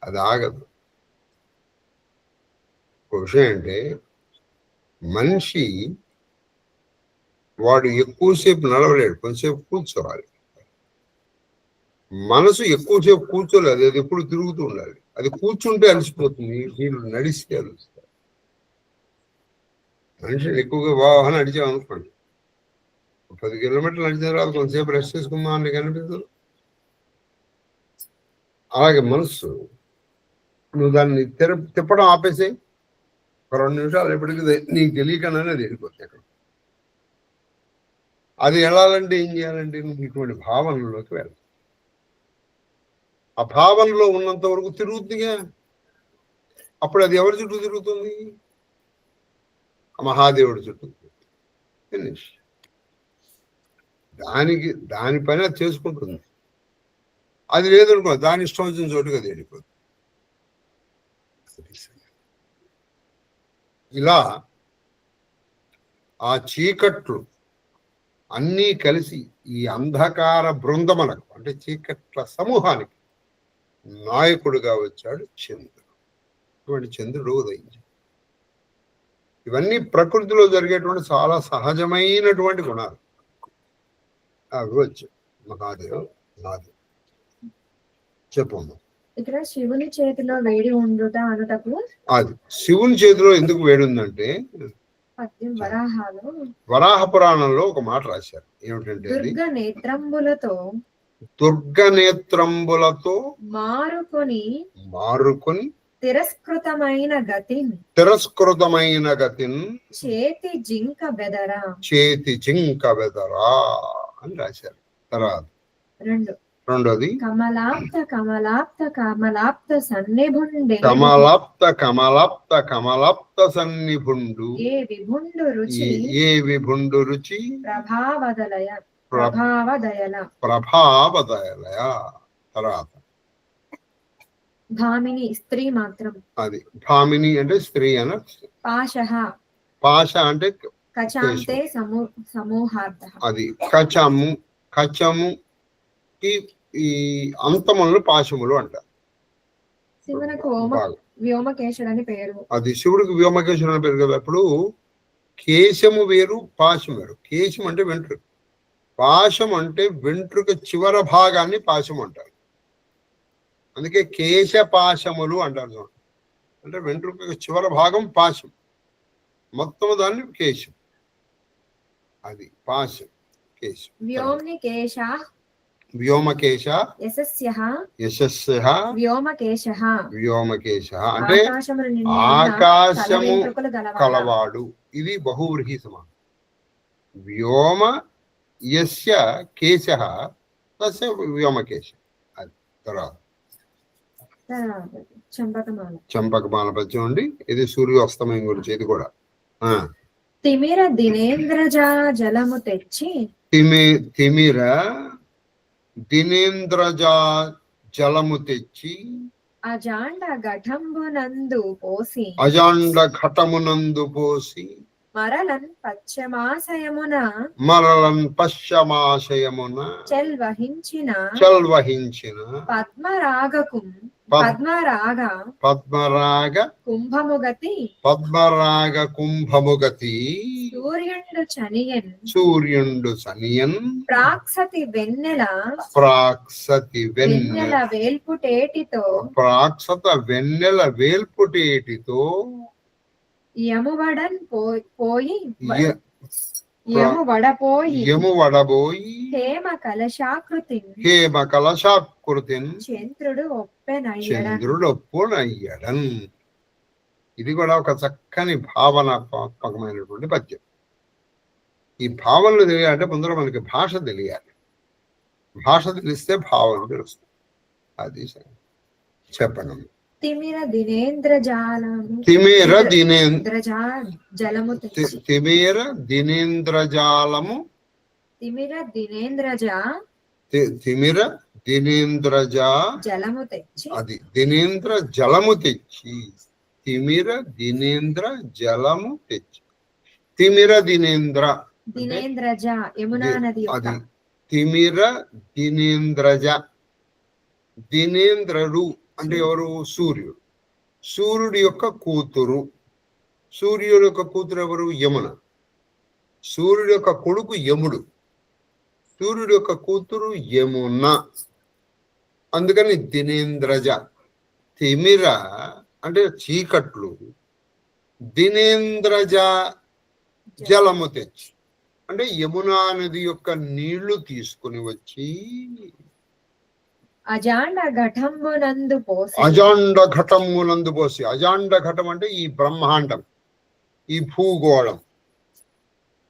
అది ఆగదు. ఒక విషయం అంటే, మనిషి వాడు ఎక్కువసేపు నడవలేడు, కొంచెంసేపు కూర్చోవాలి. మనసు ఎక్కువసేపు కూర్చోలేదు, అది ఎప్పుడు తిరుగుతూ ఉండాలి. అది కూర్చుంటే అలసిపోతుంది, వీళ్ళు నడిస్తే అలుస్తారు. మనిషిని ఎక్కువగా వాహన నడిచామనుకోండి, 10 కిలోమీటర్లు నడిచిన తర్వాత కొంతసేపు రెస్ట్ చేసుకుందాం అని కనిపించదు. అలాగే మనసు, నువ్వు దాన్ని తిప్పడం ఆపేసి ఒక 2 నిమిషాలు ఎప్పటికీ నీకు తెలియకుండానే అది వెళ్ళిపోతుంది అక్కడ. అది వెళ్ళాలంటే ఏం చేయాలంటే, నువ్వు ఇటువంటి భావనలోకి వెళ్ళాలి. ఆ భావనలో ఉన్నంత వరకు తిరుగుతుందిగా. అప్పుడు అది ఎవరి చుట్టూ తిరుగుతుంది? మహాదేవుడి చుట్టూ. ఫినిష్. దాని పని అది చేసుకుంటుంది. అది లేదనుకో, దాని ఇష్టం వచ్చిన చోటుగా అది వెళ్ళిపోతుంది. ఇలా ఆ చీకట్లు అన్నీ కలిసి ఈ అంధకార బృందములకు, అంటే చీకట్ల సమూహానికి నాయకుడుగా వచ్చాడు చంద్రుడు. ఇటువంటి చంద్రుడు ఉదయించాడు. ఇవన్నీ ప్రకృతిలో జరిగేటువంటి చాలా సహజమైనటువంటి గుణాలు. అవి వచ్చాయి. మహాదేవ్ నాది చెప్పమ్మా. ఇక్కడ శివుని చేతిలో వేడి ఉండుట అనుటకు, అది శివుని చేతిలో ఎందుకు వేడి ఉందంటే, వరాహ పురాణంలో ఒక మాట రాశారు. ఏమిటంటే, దుర్గ నేత్రంబులతో మారుకొని తిరస్కృతమైన గతిన్ చేతి జింక బెదరా అని రాశారు. తర్వాత రెండోది కమలాప్త సన్నిభుండు ఏ విభుండు రుచి ప్రభావదయల ప్రభావదయలయ. తర్వాత భామిని స్త్రీ మాత్రం. అది భామిని అంటే స్త్రీ అన. పాశః పాశ అంటే కచాంతే సమూహార్థః. అది కచము. కచముకి ఈ అంతములను పాశములు అంటారు. శివునకు వ్యోమకేశుడు అని పేరు. అది శివుడికి వ్యోమకేశుడు అని పేరు కదా. అప్పుడు కేశము వేరు, పాశం వేరు. కేశం అంటే వెంట్రుక, పాశం అంటే వెంట్రుక చివర భాగాన్ని పాశం అంటారు. అందుకే కేశ పాశములు అంటారు. అంటే వెంట్రుక చివర భాగం పాశం, మొత్తం దాన్ని కేశం. అది పాశం, కేశం. వ్యోమ్నికేశ వ్యోమకేశ యశస్యః యశస్యః వ్యోమకేశః. వ్యోమకేశ అంటే ఆకాశమును నిండిన ఆకాశము తలవెంట్రుకలు గలవాడా. కలవాడు. ఇది బహువ్రీహి సమానం. వ్యోమ యస్య కేశః తస్య వ్యోమకేశ. అది తర్వాత చంపకమాల. చంపకమాల పద్యం అండి. ఇది సూర్యాస్తమయం గురించి. ఇది కూడా తిమిర దినేంద్రజా జలము తెచ్చి. తిమిర దినేంద్రజా జలము తెచ్చి. అజాండ ఘటంబునందు పోసి. అజాండ ఘటమునందు పోసి. మరలన్ పశ్చమాశయమున. మరలన్ పశ్చమాశయమున. చెల్వహించిన. పద్మరాగ కుంభముగతి. సూర్యుండు చనియన్. ప్రాక్సతి వెన్నెల వేల్పుటేటితో. యమువడపోయి హేమ కలశాకృతిన్ చంద్రుడు ఒప్పునయ్యడన్. ఇది కూడా ఒక చక్కని భావనాత్మకమైనటువంటి పద్యం. ఈ భావనలు తెలియాలంటే ముందర మనకి భాష తెలియాలి. భాష తెలిస్తే భావన తెలుస్తుంది. అది చెప్పండి. తిమిర దినేంద్రజాలము. తిమిర దినేంద్రజా జలము తెచ్చి. అది దినేంద్ర జలము తెచ్చి. తిమిర దినేంద్ర జలము తెచ్చి. తిమిర దినేంద్రజ యమునా నది. అది తిమిర దినేంద్రజ. దినేంద్రుడు అంటే ఎవరు? సూర్యుడు. సూర్యుడి యొక్క కూతురు. సూర్యుడి యొక్క కూతురు ఎవరు? యమున. సూర్యుడి యొక్క కొడుకు యముడు. సూర్యుడి యొక్క కూతురు యమున. అందుకని దినేంద్రజ. తిమిర అంటే చీకట్లు. దినేంద్రజ జలము తెచ్చి అంటే యమునా నది యొక్క నీళ్లు తీసుకుని వచ్చి. అజాండ ఘటమునందు పోసి. అజాండ ఘటం అంటే ఈ బ్రహ్మాండం, ఈ భూగోళం.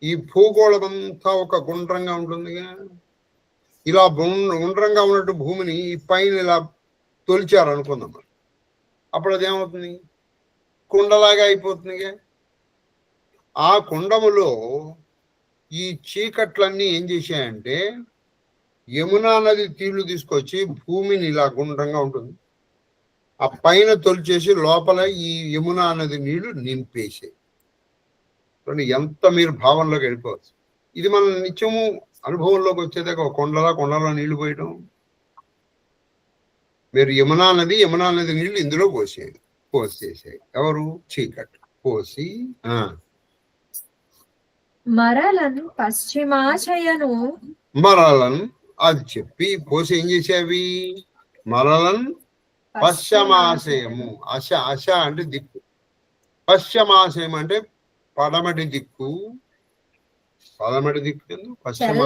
ఈ భూగోళం అంతా ఒక గుండ్రంగా ఉంటుందిగా. ఇలా గుండ్రంగా ఉన్నట్టు భూమిని ఈ పైన ఇలా తొలిచారు అనుకుందాం. అప్పుడు అదేమవుతుంది? కుండలాగా అయిపోతుందిగా. ఆ కుండములో ఈ చీకట్లన్నీ ఏం చేశాయంటే యమునా నది తీళ్లు తీసుకొచ్చి భూమిని ఇలా గుండ్రంగా ఉంటుంది, ఆ పైన తొలిచేసి లోపల ఈ యమునా నది నీళ్లు నింపేసాయి. ఎంత మీరు భావనలోకి వెళ్ళిపోవచ్చు. ఇది మన నిత్యము అనుభవంలోకి వచ్చేదాకా కొండలో నీళ్లు పోయడం. మీరు యమునా నది నీళ్లు ఇందులో పోసేసాయి. ఎవరు? చీకట్లు పోసి. మరలన్ పశ్చిమాశయను. మరలన్ అది చెప్పి పోసి ఏం చేసేవి? మరలన్ పశ్చిమాశయము. అశ అంటే దిక్కు. పశ్చిమాశయం అంటే పడమటి దిక్కు. పడమటి దిక్కు పశ్చిమ.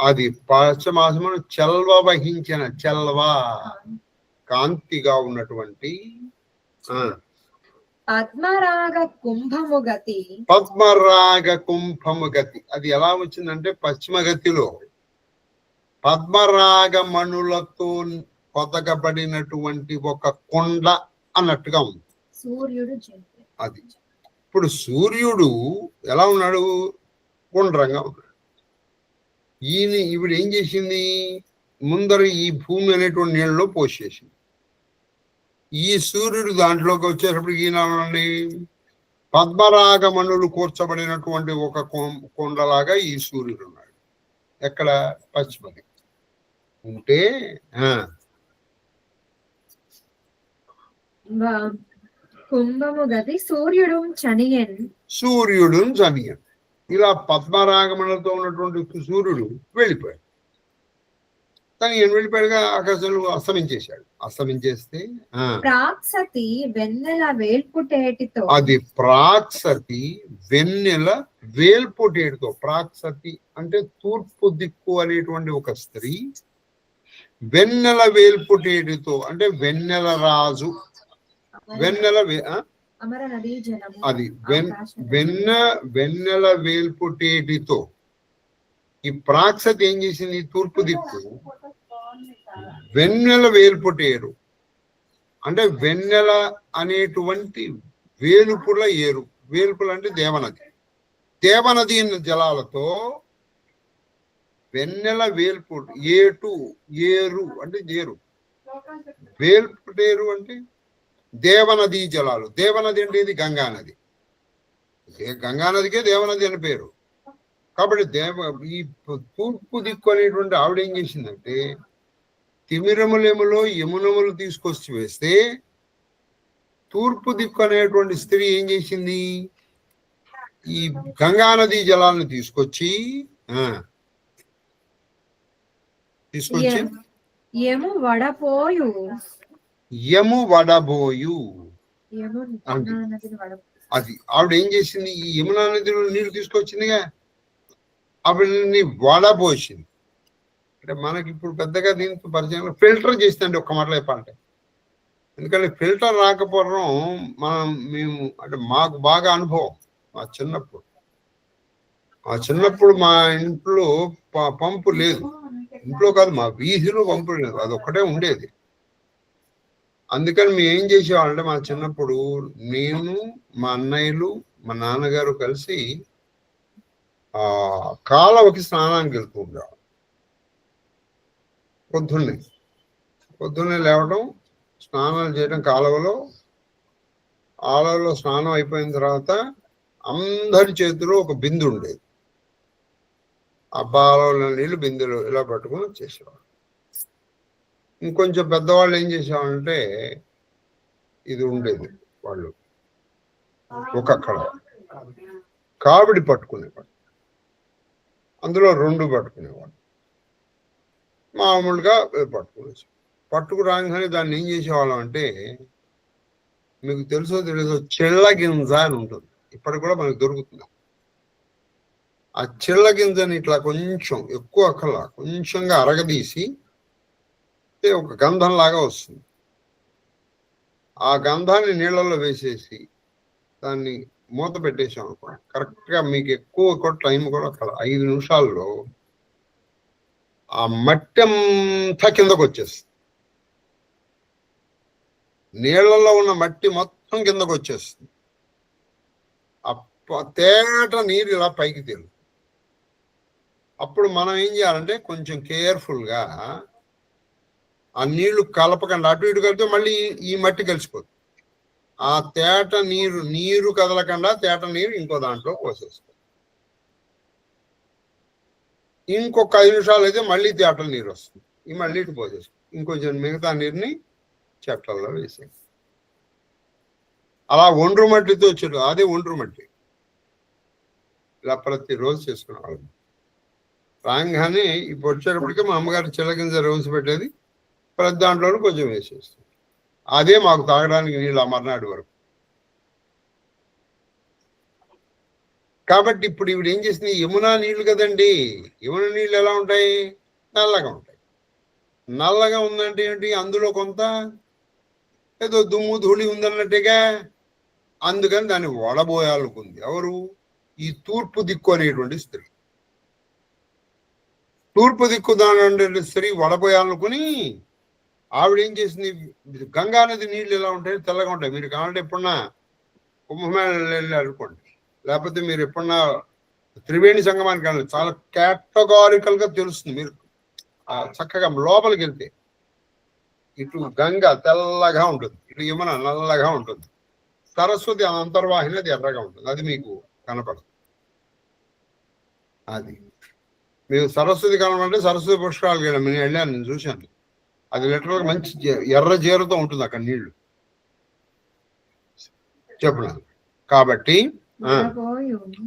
అది పశ్చిమాశము చెల్వ వహించిన. చెల్వ కాంతిగా ఉన్నటువంటి. పద్మరాగ కుంభముగతి. అది ఎలా వచ్చిందంటే పశ్చిమ గతిలో పద్మరాగమణులతో పొదగబడినటువంటి ఒక కొండ అన్నట్టుగా ఉంది. సూర్యుడు అది. ఇప్పుడు సూర్యుడు ఎలా ఉన్నాడు? గుండ్రంగా ఉన్నాడు. ఈవిడ ఏం చేసింది, ముందర ఈ భూమి అనేటువంటి నీళ్ళలో పోసేసింది. ఈ సూర్యుడు దాంట్లోకి వచ్చేటప్పటికి ఈయనండి పద్మరాగమణులు కూర్చబడినటువంటి ఒక కొండలాగా ఈ సూర్యుడు ఉన్నాడు. ఎక్కడ? పశ్చిమది ఉంటే కుంభము గది సూర్యుడు చనియన్ ఇలా పద్మరాగమణులతో ఉన్నటువంటి సూర్యుడు వెళ్ళిపోయాడు. కానీ ఈయన వెళ్ళిపోయాడుగా, ఆకాశంలో అస్తమించేస్తే ప్రాక్సతి వెన్నెల వేల్పుటేటితో, అది ప్రాక్సతి వెన్నెల వేల్పుటేటితో. ప్రాక్సతి అంటే తూర్పు దిక్కు అనేటువంటి ఒక స్త్రీ, వెన్నెల వేల్పుటేటితో అంటే వెన్నెల రాజు, వెన్నెల అది వెన్నెల వేల్పుటేటితో. ఈ ప్రాక్సతి ఏం చేసింది, తూర్పు దిక్కు వెన్నెల వేల్పుటేరు అంటే వెన్నెల అనేటువంటి వేలుపుల ఏరు. వేలుపులు అంటే దేవనది జలాలతో వెన్నెల వేల్పుడు ఏరు అంటే ఏరు, వేల్పుటేరు అంటే దేవనది జలాలు. దేవనది అంటే ఇది గంగానది. గంగానదికే దేవనది అని పేరు. కాబట్టి ఈ తూర్పు దిక్కు అనేటువంటి ఆవిడ ఏం చేసిందంటే తిమిరములెములో యమునములు తీసుకొచ్చి వేస్తే, తూర్పు దిక్కు అనేటువంటి స్త్రీ ఏం చేసింది, ఈ గంగానది జలాలను తీసుకొచ్చి యము వడబోయు అది ఆవిడ ఏం చేసింది, ఈ యమునా నదిలో నీళ్లు తీసుకొచ్చిందిగా, ఆవిడని వడబోసింది. అంటే మనకి ఇప్పుడు పెద్దగా దీంతో పరిచయం ఫిల్టర్ చేసిందండి ఒక్క మాటలో చెప్పాలంటే. ఎందుకంటే ఫిల్టర్ రాకపోవడం మేము అంటే మాకు బాగా అనుభవం. మా చిన్నప్పుడు మా ఇంట్లో పంపు లేదు. ఇంట్లో కాదు, మా వీధిలో పంపు లేదు, అది ఒక్కటే ఉండేది. అందుకని మేము ఏం చేసేవాళ్ళంటే మా చిన్నప్పుడు నేను, మా అన్నయ్యలు, మా నాన్నగారు కలిసి కాలువకి స్నానానికి వెళ్తూ ఉండేవాళ్ళం. పొద్దున్నే లేవడం, స్నానాలు చేయడం కాలువలో. స్నానం అయిపోయిన తర్వాత అందరి చేతిలో ఒక బిందు ఉండేది. ఆ బాలలో నీళ్ళు బిందులు ఇలా పట్టుకుని వచ్చేసేవాళ్ళు. ఇంకొంచెం పెద్దవాళ్ళు ఏం చేసేవాళ్ళంటే ఇది ఉండేది, వాళ్ళు ఒక కావిడి పట్టుకునేవాడు, అందులో 2 పట్టుకునేవాడు. మామూలుగా పట్టుకు రాగానే దాన్ని ఏం చేసేవాళ్ళం అంటే, మీకు తెలుసో తెలియదో చెళ్ళ గింజ అని ఉంటుంది, ఇప్పటికి కూడా మనకు దొరుకుతుంది. ఆ చెళ్ళ గింజని ఇట్లా కొంచెం ఎక్కువ కొంచెంగా అరగదీసి ఒక గంధం లాగా వస్తుంది. ఆ గంధాన్ని నీళ్ళల్లో వేసేసి దాన్ని మూత పెట్టేసాం అనుకోండి, కరెక్ట్గా మీకు ఎక్కువ టైం కూడా 5 నిమిషాల్లో ఆ మట్టి అంతా కిందకు వచ్చేస్తుంది. నీళ్లలో ఉన్న మట్టి మొత్తం కిందకు వచ్చేస్తుంది. తేట నీరు ఇలా పైకి తేలు. అప్పుడు మనం ఏం చేయాలంటే కొంచెం కేర్ఫుల్గా ఆ నీళ్లు కలపకుండా అటు ఇటు కలిపితే మళ్ళీ ఈ మట్టి కలిసిపోతుంది. ఆ తేట నీరు కదలకుండా తేట నీరు ఇంకో దాంట్లో పోసేస్తుంది. ఇంకొక 5 నిమిషాలు అయితే మళ్ళీ తేటల నీరు వస్తుంది, ఈ మళ్ళీ ఇటు పోసేస్తుంది. ఇంకొంచెం మిగతా నీరుని చెట్లలో వేసేది. అలా ఒండ్రు మట్టితో వచ్చాడు, అదే ఒండ్రు మట్టి. ఇలా ప్రతిరోజు చేసుకునేవాళ్ళం. రాగానే ఇప్పుడు వచ్చేటప్పటికి మా అమ్మగారు చిల్లగింజ రోజు పెట్టేది, ప్రతి దాంట్లోనూ కొంచెం వేసేస్తుంది. అదే మాకు తాగడానికి నీళ్ళు మర్నాడు వరకు. కాబట్టి ఇప్పుడు ఈవిడ ఏం చేసింది, యమునా నీళ్లు కదండి, యమునా నీళ్ళు ఎలా ఉంటాయి, నల్లగా ఉంటాయి. నల్లగా ఉందంటే ఏంటి, అందులో కొంత ఏదో దుమ్ము ధూళి ఉందన్నట్టుగా. అందుకని దాన్ని వడబోయాలనుకుంది ఎవరు, ఈ తూర్పు దిక్కు అనేటువంటి స్త్రీ. తూర్పు దిక్కు దాని స్త్రీ వడబోయాలనుకుని ఆవిడ ఏం చేసింది, గంగానది నీళ్ళు ఎలా ఉంటాయి, తెల్లగా ఉంటాయి. మీరు కావాలంటే ఎప్పుడన్నా కుంభమేళ వెళ్ళి అనుకోండి, లేకపోతే మీరు ఎప్పుడన్నా త్రివేణి సంగమానికి వెళ్ళాలి, చాలా కేటగారికల్ గా తెలుస్తుంది. మీరు చక్కగా లోపలికి వెళ్తే ఇటు గంగ తెల్లగా ఉంటుంది, ఇటు యమున నల్లగా ఉంటుంది, సరస్వతి అంతర్వాహిని అది ఎర్రగా ఉంటుంది. అది మీకు కనపడదు. అది మీకు సరస్వతి కనపడంటే సరస్వతి పుష్కరాలకు వెళ్ళాను, నేను వెళ్ళాను, నేను చూశాను. అది లిటరల్గా మంచి ఎర్ర జీరతో ఉంటుంది అక్కడ నీళ్లు. చెప్పనా? కాబట్టి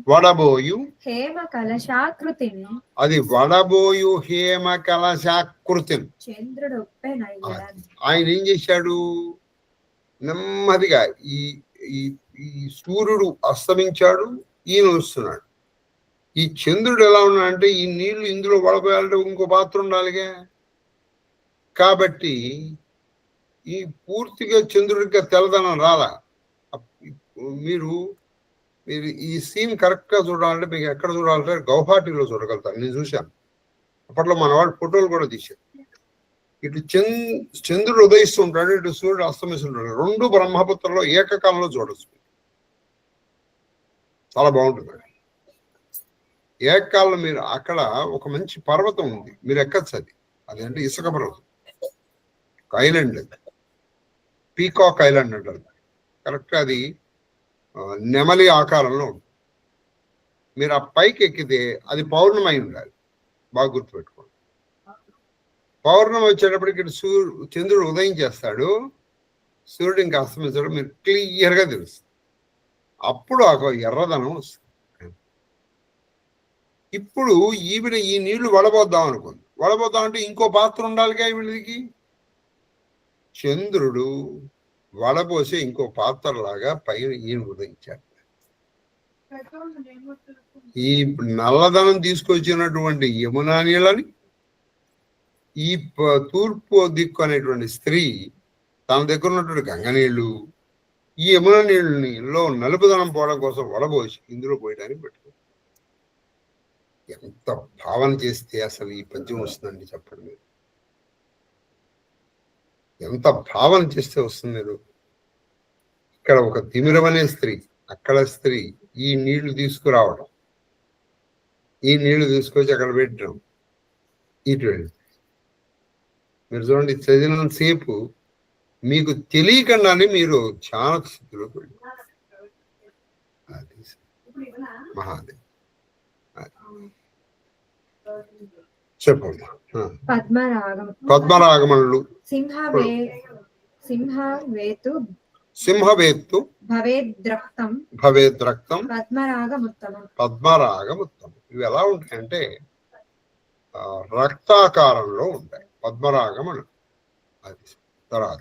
వడబోయు హేమ కలశాకృతిని, అది వడబోయు హేమ కలశాకృతిని. చంద్రుడు ఆయన ఏం చేశాడు? నెమ్మదిగా ఈ ఈ సూర్యుడు అస్తమించాడు, ఈయన వస్తున్నాడు. ఈ చంద్రుడు ఎలా ఉన్నాడంటే ఈ నీళ్లు ఇందులో వడబోయాలంటే ఇంకో పాత్ర ఉండాలిగా. కాబట్టి ఈ పూర్తిగా చంద్రుడికి తెల్లదనం రాలా. మీరు మీరు ఈ సీన్ కరెక్ట్ గా చూడాలంటే మీకు ఎక్కడ చూడాలంటే గౌహాటీలో చూడగలుగుతారు. నేను చూశాను, అప్పట్లో మన వాళ్ళు ఫోటోలు కూడా తీశారు. ఇటు చంద్రుడు ఉదయిస్తుంటాడు, ఇటు సూర్యుడు అస్తమిస్తుంటాడు. రెండు బ్రహ్మపుత్రలో ఏకకాలంలో చూడొచ్చు. చాలా బాగుంటుంది. ఏకకాలంలో మీరు అక్కడ ఒక మంచి పర్వతం ఉంది, మీరు ఎక్కచ్చు. అదేంటే ఇసుక పర్వతం, ఐలాండ్, అది పీకాక్ ఐలాండ్ అంటారు. కరెక్ట్ అది నెమలి ఆకారంలో ఉంటుంది. మీరు ఆ పైకి ఎక్కితే అది పౌర్ణమి అయి ఉండాలి, బాగా గుర్తుపెట్టుకోండి. పౌర్ణమి వచ్చేటప్పటికి చంద్రుడు ఉదయం చేస్తాడు, సూర్యుడు ఇంకా అస్తమిస్తాడు, మీరు క్లియర్గా తెలుస్తుంది. అప్పుడు ఆ ఎర్రదనం వస్తుంది. ఇప్పుడు ఈవిడ ఈ నీళ్లు వడబోద్దాం అనుకుంది. వడబోద్దాం అంటే ఇంకో పాత్ర ఉండాలిగా ఈవిడికి. చంద్రుడు వడబోసే ఇంకో పాత్రలాగా పైన ఈయన ఉదయించాడు. ఈ నల్లదనం తీసుకొచ్చినటువంటి యమునా నీళ్ళని ఈ తూర్పు దిక్కు అనేటువంటి స్త్రీ తన దగ్గర ఉన్నటువంటి గంగ నీళ్లు ఈ యమున నీళ్ళలో నలుపుదనం పోవడం కోసం వడబోసి ఇందులో పోయడానికి పెట్టుకుంది. ఎంత భావన చేస్తే అసలు ఈ పద్యం వస్తుందండి చెప్పండి మీరు. ఎంత భావన చేస్తే వస్తుంది మీరు. ఇక్కడ ఒక తిమిరమనే స్త్రీ, అక్కడ స్త్రీ ఈ నీళ్లు తీసుకురావడం, ఈ నీళ్లు తీసుకొచ్చి అక్కడ పెట్టడం, ఇటు వెళ్ళి మీరు చూడండి. చదివినంతసేపు మీకు తెలియకుండానే మీరు చాలా స్థితిలోకి వెళ్ళి మహాదేవ్ చెప్పండి. పద్మరాగమనులు సింహవేత్తు భవేద్రక్తం పద్మరాగముత్తమం. ఇవి ఎలా ఉంటాయంటే రక్తాకారంలో ఉంటాయి. పద్మరాగమను అది. తర్వాత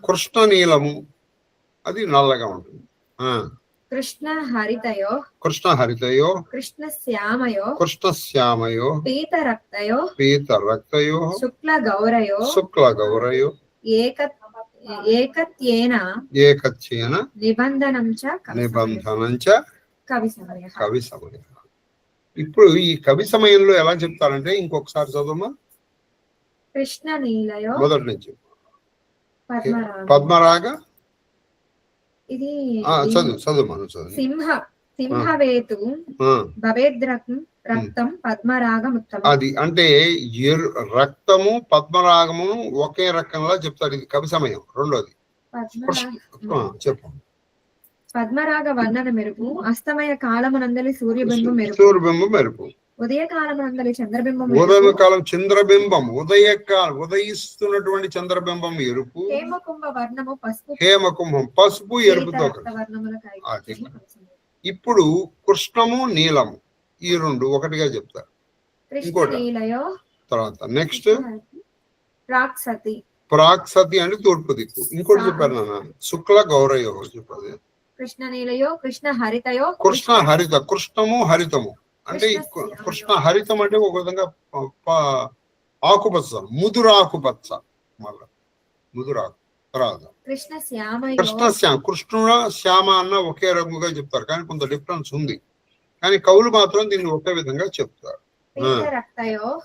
కృష్ణ నీలము, అది నల్లగా ఉంటుంది. కృష్ణ హరితయో కృష్ణ శ్యామయో పీతరక్తయో శుక్ల గౌరయో ఏకత్యేన నిబంధనం చ కవి సమయ. ఇప్పుడు ఈ కవి సమయంలో ఎలా చెప్తారంటే ఇంకొకసారి చదవమా. కృష్ణ నీలయో మొదటి నుంచి పద్మరాగ ఇది చదువు. సింహవేతు రక్తం పద్మరాగముత్తమం. అది అంటే రక్తము పద్మరాగము ఒకే రకంగా చెప్తారు. ఇది కవి సమయం. రెండోది చెప్పు. పద్మరాగ వర్ణన మెరుపు, అస్తమయ కాలమునందలి సూర్యబింబం మెరుపు, ఉదయ కాలమునందలి చంద్రబింబం, ఉదయకాలం చంద్రబింబం, ఉదయిస్తున్నటువంటి చంద్రబింబం ఎరుపు, హేమకుంభం పసుపు ఎరుపుతో. ఇప్పుడు కృష్ణము నీలము ఈ రెండు ఒకటిగా చెప్తారు. ఇంకోటి తర్వాత నెక్స్ట్ ప్రాక్సతి అంటే తూర్పు దిక్కు. ఇంకోటి చెప్పారు నాన్న, శుక్ల గౌరయో చెప్పదు. కృష్ణ నీలయో కృష్ణ హరితయో కృష్ణము హరితము అంటే కృష్ణ హరితం అంటే ఒక విధంగా ఆకుపచ్చ, ముదురాకుపచ్చ, మళ్ళా ముదురాకు. తర్వాత కృష్ణుడ శ్యామ అన్న ఒకే రంగుగా చెప్తారు, కానీ కొంత డిఫరెన్స్ ఉంది. కానీ కవులు మాత్రం దీన్ని ఒకే విధంగా చెప్తారు.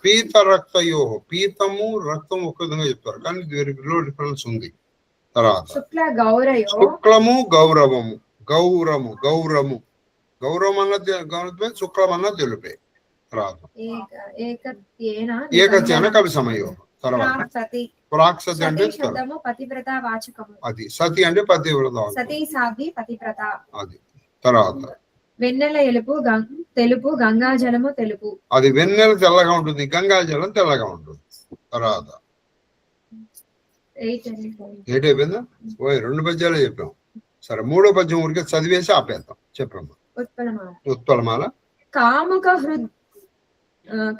పీత రక్తయో, పీతము రక్తం ఒక విధంగా చెప్తారు, కానీ వీరిలో డిఫరెన్స్ ఉంది. తర్వాత శుక్లము గౌరవము, గౌరము గౌరవం అన్న గౌరవమే, శుక్లం అన్న తెలుపే. తర్వాత ఏకత్యన కవి సమయోగం. తర్వాత ప్రాక్సతి అంటే పతివ్రత వాచకము. అది సతి అంటే పతివ్రత. సతీ సాధ్వి పతివ్రత. అది తర్వాత వెన్నెల తెలుపు, గంగాజలము తెలుపు. అది వెన్నెల తెల్లగా ఉంటుంది, గంగాజలం తెల్లగా ఉంటుంది. తర్వాత 8 అయిపోయిందా? 2 పద్యాలే చెప్పాం. సరే, 3వ పద్యం ఊరికే చదివేసి ఆపేద్దాం. చెప్పమ్మా. ఉత్పలమాల.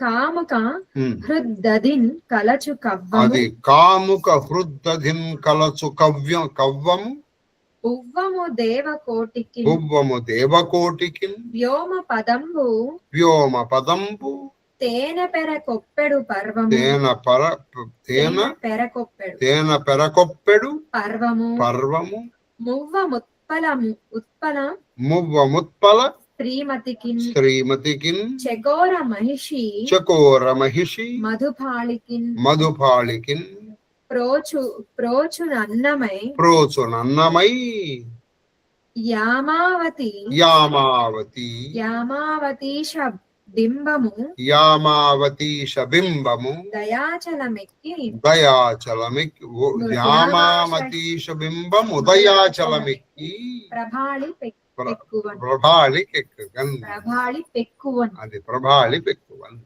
కాముక హృద్దదిన్ కలచు కవ్వము. అది కాముక హృద్దదిన్ కలచు కవ్వము. ఉవ్వము దేవకోటికి. వ్యోమ పదంబు. తేన పెరకొప్పెడు పర్వము. మువ్వముత్పల శ్రీమతికిన్. చకోర మహిషి మధుపాళికిన్. ప్రోచునన్నమై యామావతీశ బింబము. దయాచలమెక్కి అది ప్రభాళి పెక్కువన్.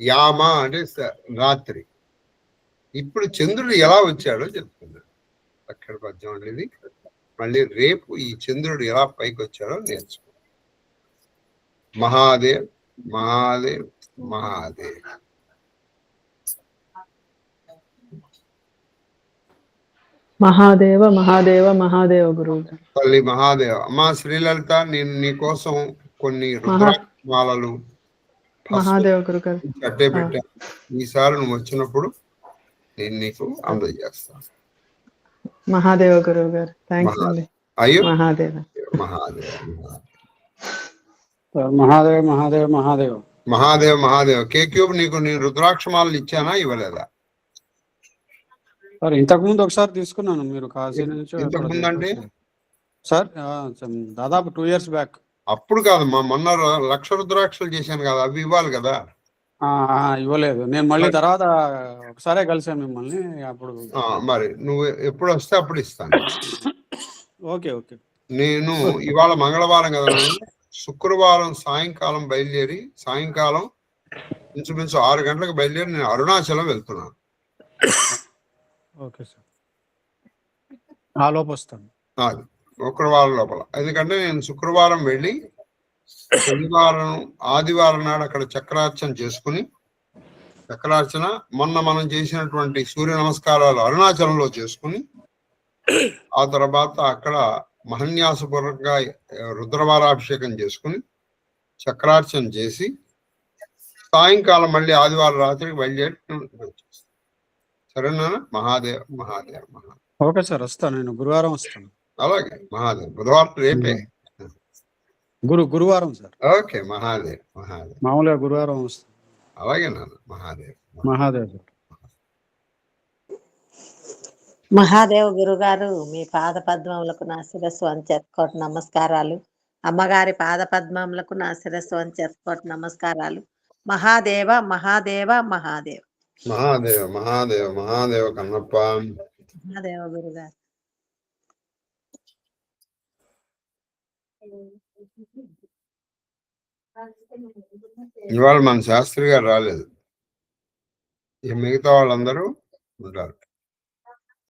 యామ అంటే రాత్రి. ఇప్పుడు చంద్రుడు ఎలా వచ్చాడో చెప్తున్నాడు. అక్కడ పద్యం అనేది మళ్ళీ రేపు ఈ చంద్రుడు ఎలా పైకి వచ్చాడో నేర్చుకో. మహాదేవ్ మహాదేవ్ మహాదేవ్. మహాదేవ మహాదేవ మహాదేవ గురువు. తల్లి మహాదేవ. అమ్మా శ్రీలలిత, నేను నీకోసం కొన్ని రుద్రాక్షమాలలు మహాదేవ గురుగారు అట్టే పెట్టాను. ఈసారి నువ్వు వచ్చినప్పుడు నేను నీకు అందజేస్తాను. మహాదేవ గురువు గారు. థ్యాంక్స్ అండి. అయ్యో మహాదేవ మహాదేవ మహాదేవ్ మహాదేవ్ మహాదేవ్ మహాదేవ్ మహాదేవ్. కేక్యూబ్ నీకు నేను రుద్రాక్షమాలలు ఇచ్చానా, ఇవ్వలేదా? సార్ ఇంతకు ముందు ఒకసారి తీసుకున్నాను. మీరు కాశీ నుంచి. ఇంతకు ముందు అంటే సార్ దాదాపు 2 years బ్యాక్. అప్పుడు కాదమ్మా, మొన్న 1,00,000 రుద్రాక్షలు చేశాను కదా, అవి ఇవ్వాలి కదా. ఇవ్వలేదు. నేను మళ్ళీ తర్వాత ఒకసారే కలిసాను మిమ్మల్ని. అప్పుడు మరి నువ్వు ఎప్పుడు వస్తే అప్పుడు ఇస్తాను. Okay okay. నేను ఇవాళ మంగళవారం కదా, శుక్రవారం సాయంకాలం బయలుదేరి, సాయంకాలం ఇంచుమించు 6 గంటలకు బయలుదేరి నేను అరుణాచలం వెళ్తున్నాను. ఓకే సార్, ఆ లోపు వస్తాను. అది శుక్రవారం లోపల. ఎందుకంటే నేను శుక్రవారం వెళ్ళి శనివారం ఆదివారం నాడు అక్కడ చక్రార్చన చేసుకుని, చక్రార్చన మొన్న మనం చేసినటువంటి సూర్య నమస్కారాలు అరుణాచలంలో చేసుకుని, ఆ తర్వాత అక్కడ మహన్యాసపూర్వకంగా రుద్రవారాభిషేకం చేసుకుని చక్రార్చన చేసి సాయంకాలం మళ్ళీ ఆదివారం రాత్రికి బయలుదేరి సరేనా? మహాదేవ్ మహాదేవ్ మహాదేవ్. ఓకే సార్, వస్తాను. నేను గురువారం వస్తాను. అలాగే మహాదేవ్. బుధవారం రేపే. గురువారం సార్. ఓకే మహాదేవ్ మహాదేవ్. మామూలుగా గురువారం వస్తాను. అలాగే నాన్న. మహాదేవ్ మహాదేవ్ సార్. మహాదేవ్ గురుగారు, మీ పాద పద్మములకు నా శిరస్సు వంచెత్తుకోటి నమస్కారాలు. అమ్మగారి పాద పద్మములకు నా శిరస్సు వంచెత్తుకోటి నమస్కారాలు. మహాదేవ మహాదేవ మహాదేవ్. మహాదేవ మహాదేవ మహాదేవ కన్నప్ప. మహాదేవ గురుగారు. ఇవాళ మన శాస్త్రి గారు రాలేదు. మిగతా వాళ్ళందరూ ఉంటారు.